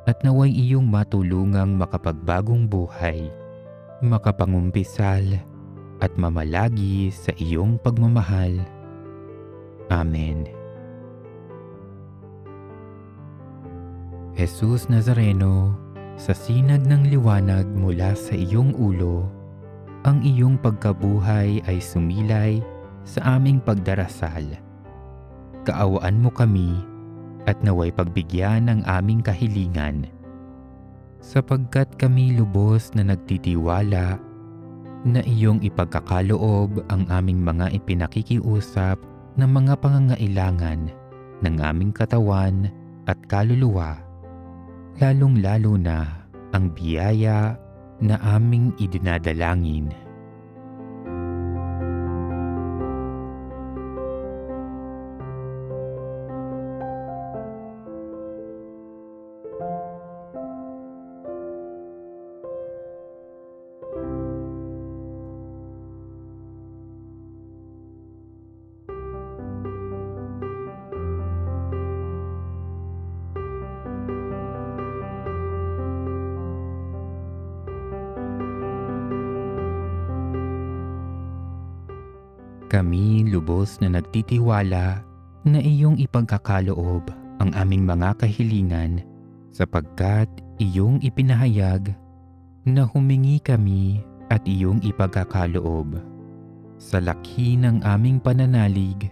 at naway iyong matulungang makapagbagong buhay, makapangumpisal at mamalagi sa iyong pagmamahal. Amen. Jesus Nazareno, sa sinag ng liwanag mula sa iyong ulo, ang iyong pagkabuhay ay sumilay sa aming pagdarasal. Kaawaan mo kami at naway pagbigyan ng aming kahilingan, sapagkat kami lubos na nagtitiwala na iyong ipagkakaloob ang aming mga ipinakikiusap na mga pangangailangan ng aming katawan at kaluluwa, lalong-lalo na ang biyaya na aming idinadalangin. Kami lubos na nagtitiwala na iyong ipagkakaloob ang aming mga kahilingan, sapagkat iyong ipinahayag na humingi kami at iyong ipagkakaloob. Sa laki ng aming pananalig,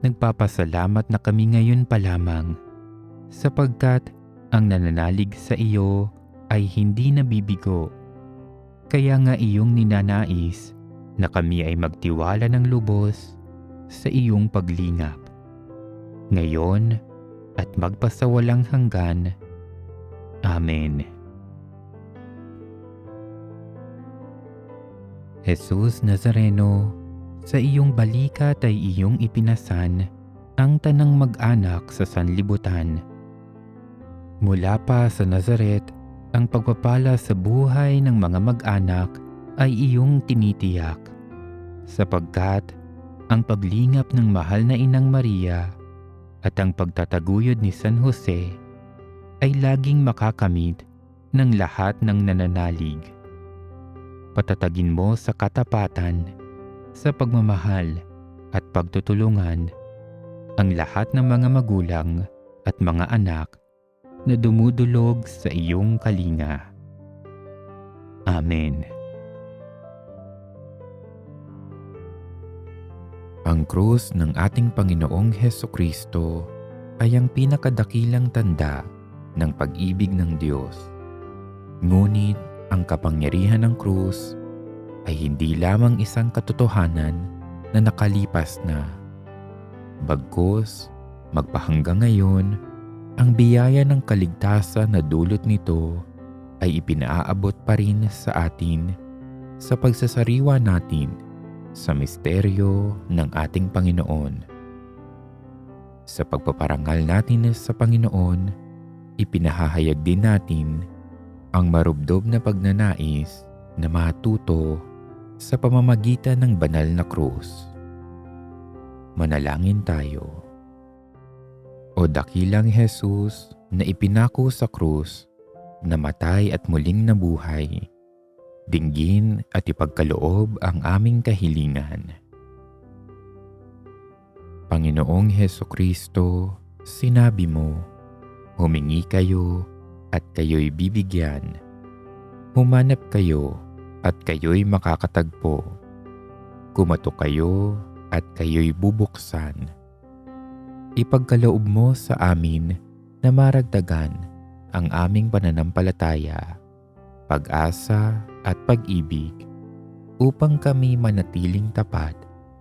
nagpapasalamat na kami ngayon pa lamang, sapagkat ang nananalig sa iyo ay hindi nabibigo. Kaya nga iyong ninanais na kami ay magtiwala ng lubos sa iyong paglingap, ngayon at magpasawalang hanggan. Amen. Jesus Nazareno, sa iyong balikat ay iyong ipinasan ang tanang mag-anak sa sanlibutan. Mula pa sa Nazaret, ang pagpapala sa buhay ng mga mag-anak ay iyong tinitiyak, sapagkat ang paglingap ng mahal na Inang Maria at ang pagtataguyod ni San Jose ay laging makakamit ng lahat ng nananalig. Patatagin mo sa katapatan sa pagmamahal at pagtutulungan ang lahat ng mga magulang at mga anak na dumudulog sa iyong kalinga. Amen. Ang krus ng ating Panginoong Hesukristo ay ang pinakadakilang tanda ng pag-ibig ng Diyos. Ngunit ang kapangyarihan ng krus ay hindi lamang isang katotohanan na nakalipas na. Bagkus, magpahanggang ngayon, ang biyaya ng kaligtasan na dulot nito ay ipinaaabot pa rin sa atin sa pagsasariwa natin sa misteryo ng ating Panginoon. Sa pagpaparangal natin sa Panginoon, ipinahahayag din natin ang marubdob na pagnanais na matuto sa pamamagitan ng banal na krus. Manalangin tayo. O dakilang Jesus na ipinako sa krus, namatay at muling nabuhay, dinggin at ipagkaloob ang aming kahilingan. Panginoong Hesukristo, sinabi mo, humingi kayo at kayo'y bibigyan. Humanap kayo at kayo'y makakatagpo. Kumatok kayo at kayo'y bubuksan. Ipagkaloob mo sa amin na maragdagan ang aming pananampalataya, pag-asa at pag-ibig upang kami manatiling tapat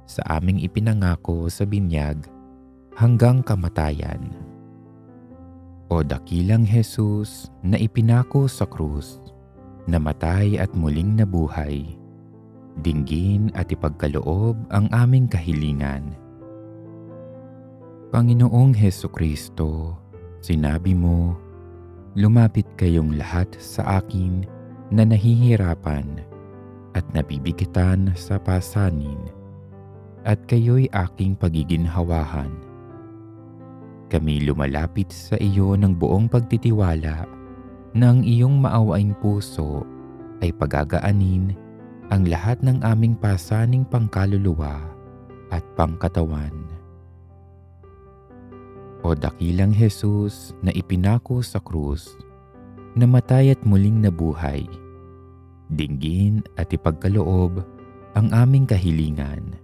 sa aming ipinangako sa binyag hanggang kamatayan. O dakilang Jesus na ipinako sa krus, namatay at muling nabuhay, dinggin at ipagkaloob ang aming kahilingan. Panginoong Hesukristo, sinabi mo, lumapit kayong lahat sa akin na nahihirapan at nabibigitan sa pasanin, at kayo'y aking pagiginhawahan. Kami lumalapit sa iyo ng buong pagtitiwala na ang iyong maawaing puso ay pagagaanin ang lahat ng aming pasaning pangkaluluwa at pangkatawan. O dakilang Jesus na ipinako sa krus, namatay at muling nabuhay, dinggin at ipagkaloob ang aming kahilingan.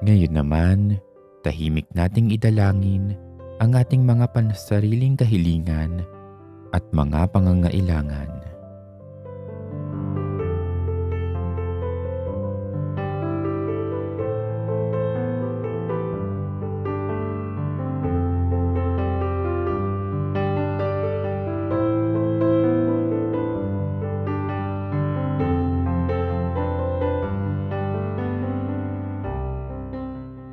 Ngayon naman, tahimik nating idalangin ang ating mga pansariling kahilingan at mga pangangailangan.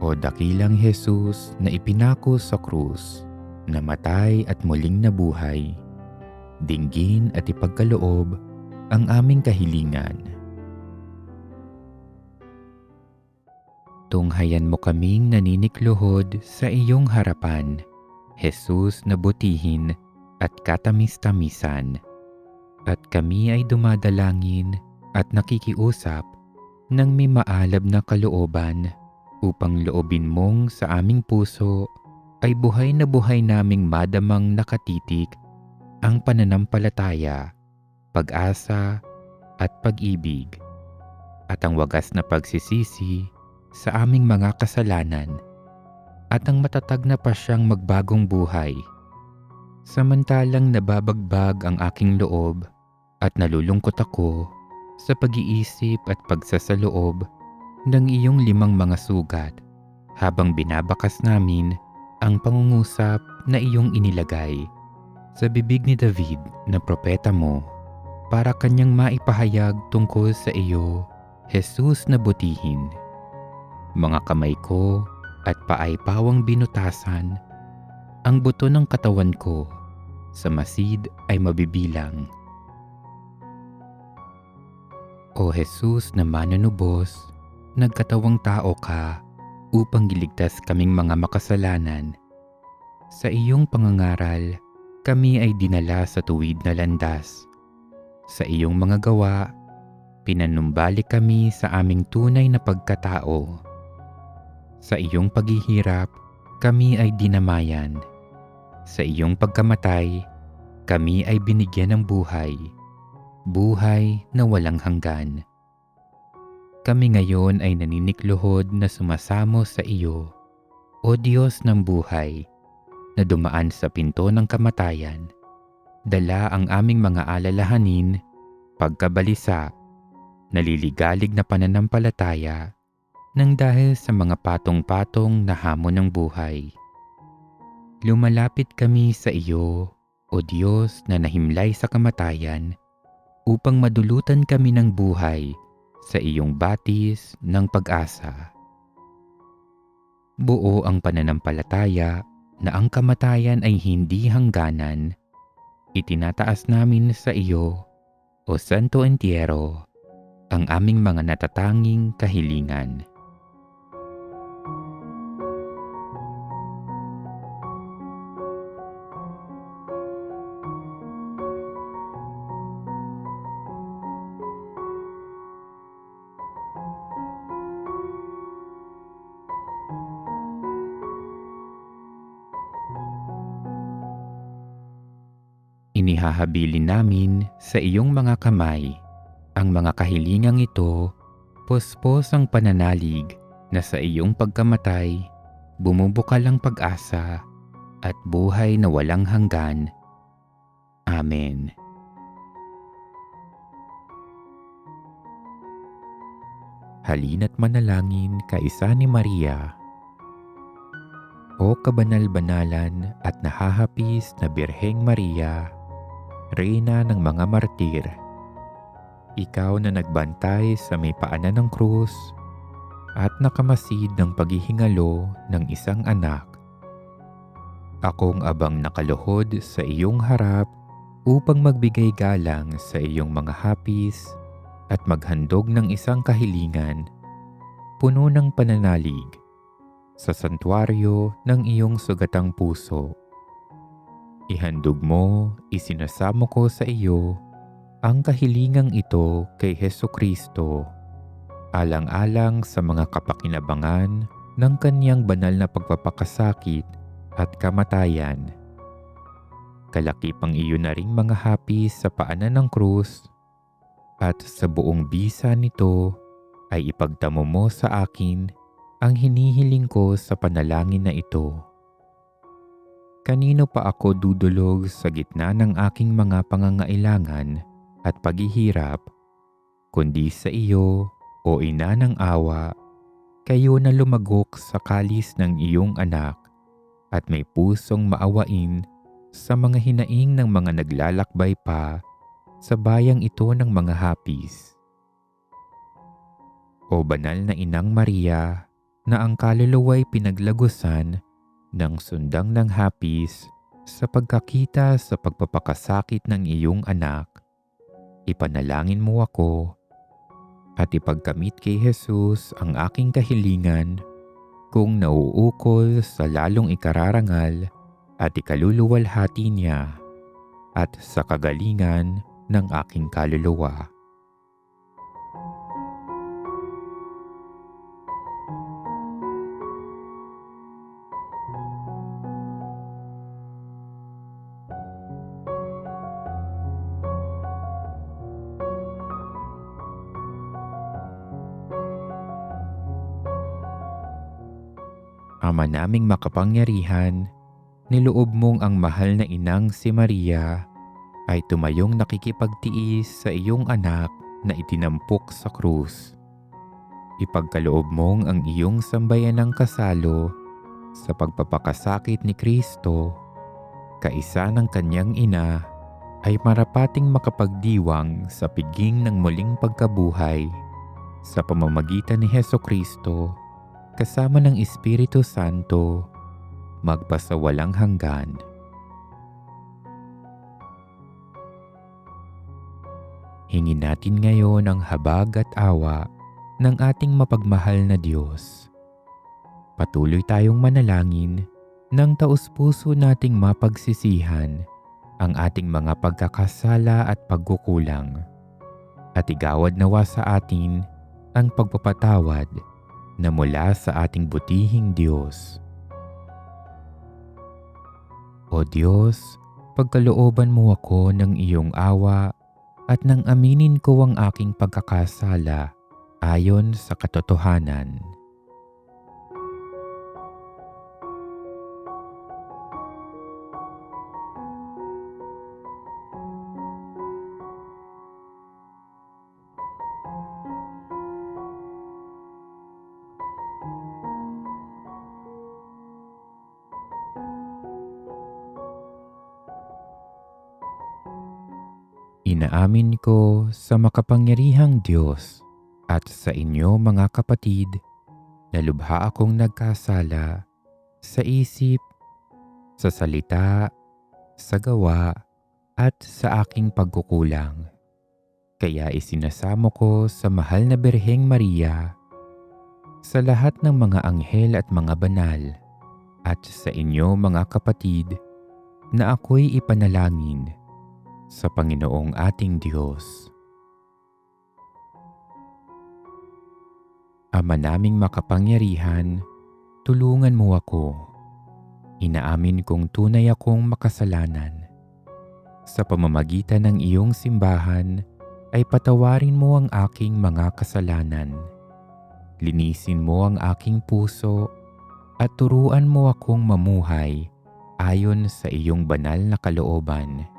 O dakilang Jesus na ipinako sa krus, namatay at muling nabuhay, dinggin at ipagkaloob ang aming kahilingan. Tunghayan mo kaming naninikluhod sa iyong harapan, Jesus na butihin at katamis-tamisan, at kami ay dumadalangin at nakikiusap ng may maalab na kalooban upang loobin mong sa aming puso ay buhay na buhay naming madamang nakatitik ang pananampalataya, pag-asa at pag-ibig, at ang wagas na pagsisisi sa aming mga kasalanan, at ang matatag na pasyang magbagong buhay. Samantalang nababagbag ang aking loob at nalulungkot ako sa pag-iisip at pagsasaloob ng iyong 5 mga sugat habang binabakas namin ang pangungusap na iyong inilagay sa bibig ni David na propeta mo para kanyang maipahayag tungkol sa iyo, Jesus na butihin. Mga kamay ko at paay pawang binutasan, ang buto ng katawan ko sa masid ay mabibilang. O Jesus na manunubos, nagkatawang tao ka upang iligtas kaming mga makasalanan. Sa iyong pangangaral, kami ay dinala sa tuwid na landas. Sa iyong mga gawa, Pinanumbalik kami sa aming tunay na pagkatao. Sa iyong paghihirap, kami ay dinamayan. Sa iyong pagkamatay, kami ay binigyan ng buhay. Buhay na walang hanggan. Kami ngayon ay naninikluhod na sumasamo sa iyo, O Diyos ng buhay, na dumaan sa pinto ng kamatayan. Dala ang aming mga alalahanin, pagkabalisa, naliligalig na pananampalataya, nang dahil sa mga patong-patong na hamon ng buhay. Lumalapit kami sa iyo, O Diyos na nahimlay sa kamatayan, upang madulutan kami ng buhay sa iyong batis ng pag-asa. Buo ang pananampalataya na ang kamatayan ay hindi hangganan. Itinataas namin sa iyo, O Santo Entierro, ang aming mga natatanging kahilingan. Inihahabilin namin sa iyong mga kamay ang mga kahilingang ito, puspos ang pananalig na sa iyong pagkamatay, bumubukal ang pag-asa at buhay na walang hanggan. Amen. Halina't manalangin kaisa ni Maria. O kabanal-banalan at nahahapis na Birheng Maria, Reyna ng mga martir, ikaw na nagbantay sa may paanan ng krus at nakamasid ng paghihingalo ng isang anak. Akong abang nakaluhod sa iyong harap upang magbigay galang sa iyong mga hapis at maghandog ng isang kahilingan, puno ng pananalig, sa santuaryo ng iyong sugatang puso. Ihandog mo, isinasamo ko sa iyo ang kahilingang ito kay Hesukristo, alang-alang sa mga kapakinabangan ng kaniyang banal na pagpapakasakit at kamatayan. Kalakipang iyo na ring mga hapis sa paanan ng krus, at sa buong bisa nito ay ipagtamo mo sa akin ang hinihiling ko sa panalangin na ito. Kanino pa ako dudulog sa gitna ng aking mga pangangailangan at paghihirap, kundi sa iyo, O Ina ng awa, kayo na lumagok sa kalis ng iyong anak at may pusong maawain sa mga hinaing ng mga naglalakbay pa sa bayang ito ng mga hapis. O banal na Inang Maria, na ang kaluluwa'y pinaglagusan ng sundang ng hapis sa pagkakita sa pagpapakasakit ng iyong anak, ipanalangin mo ako at ipagkamit kay Jesus ang aking kahilingan kung nauukol sa lalong ikararangal at ikaluluwalhati niya at sa kagalingan ng aking kaluluwa. Ama naming makapangyarihan, niloob mong ang mahal na inang si Maria ay tumayong nakikipagtiis sa iyong anak na itinampok sa krus. Ipagkaloob mong ang iyong sambayanang kasalo sa pagpapakasakit ni Kristo, kaisa ng kanyang ina, ay marapating makapagdiwang sa piging ng muling pagkabuhay sa pamamagitan ni Hesukristo kasama ng Espiritu Santo, magpasawalang hanggan. Hingin natin ngayon ang habag at awa ng ating mapagmahal na Diyos. Patuloy tayong manalangin ng taus-puso nating mapagsisihan ang ating mga pagkakasala at pagkukulang. at igawad nawa sa atin ang pagpapatawad na mula sa ating butihing Diyos. O Diyos, pagkalooban mo ako ng iyong awa at nang aminin ko ang aking pagkakasala ayon sa katotohanan. Inaamin ko sa makapangyarihang Diyos at sa inyo mga kapatid na lubha akong nagkasala sa isip, sa salita, sa gawa at sa aking pagkukulang. Kaya isinasamo ko sa mahal na Birheng Maria, sa lahat ng mga anghel at mga banal, at sa inyo mga kapatid na ako'y ipanalangin sa Panginoong ating Diyos. Ama naming makapangyarihan, tulungan mo ako. Inaamin kong tunay akong makasalanan. Sa pamamagitan ng iyong simbahan ay patawarin mo ang aking mga kasalanan. Linisin mo ang aking puso at turuan mo akong mamuhay ayon sa iyong banal na kalooban.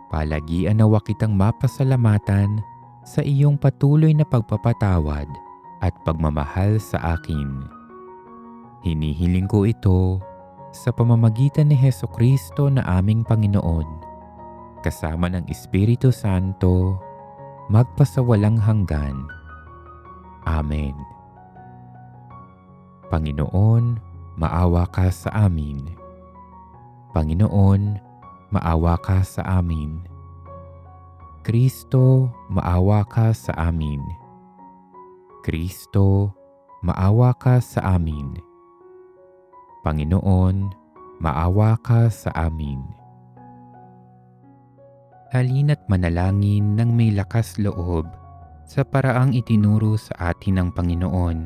Palagian nawa kitang mapasalamatan sa iyong patuloy na pagpapatawad at pagmamahal sa akin. Hinihiling ko ito sa pamamagitan ni Hesukristo na aming Panginoon, kasama ng Espiritu Santo, magpasawalang hanggan. Amen. Panginoon, maawa ka sa amin. Panginoon, maawa ka sa amin. Kristo, maawa ka sa amin. Kristo, maawa ka sa amin. Panginoon, maawa ka sa amin. Halina't manalangin ng may lakas loob sa paraang itinuro sa atin ng Panginoon.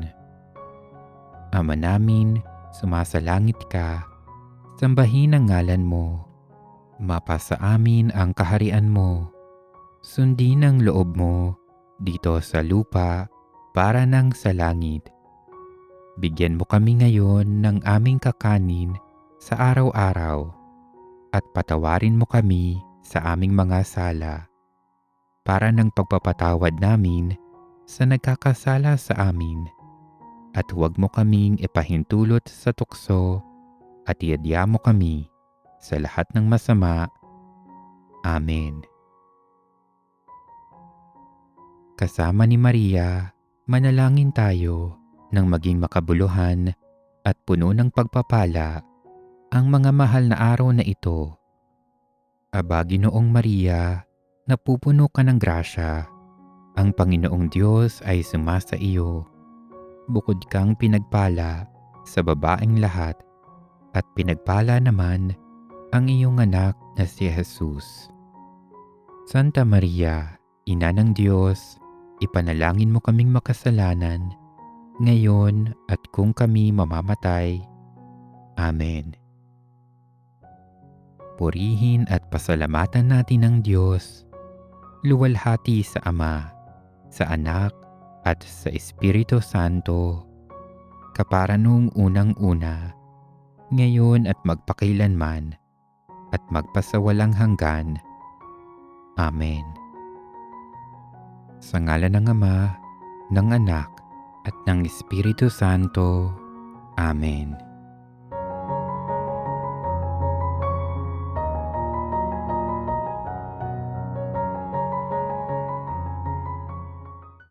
Ama namin, sumasalangit ka, sambahin ang ngalan mo. Mapasa amin ang kaharian mo. Sundin ang loob mo dito sa lupa para nang sa langit. Bigyan mo kami ngayon ng aming kakanin sa araw-araw at patawarin mo kami sa aming mga sala para ng pagpapatawad namin sa nagkakasala sa amin. At huwag mo kaming ipahintulot sa tukso at iadya mo kami sa lahat ng masama. Amen. Kasama ni Maria, manalangin tayo nang maging makabuluhan at puno ng pagpapala ang mga mahal na araw na ito. Aba, Ginoong Maria, napupuno ka ng grasya. Ang Panginoong Diyos ay sumasa iyo. Bukod kang pinagpala sa babaeng lahat at pinagpala naman ang iyong anak na si Jesus. Santa Maria, Ina ng Diyos, ipanalangin mo kaming makasalanan, ngayon at kung kami mamamatay. Amen. Purihin at pasalamatan natin ang Diyos, luwalhati sa Ama, sa Anak, at sa Espiritu Santo, kapara noong unang-una, ngayon at magpakailanman, at magpasawalang hanggan. Amen. Sa ngalan ng Ama, ng Anak, at ng Espiritu Santo. Amen.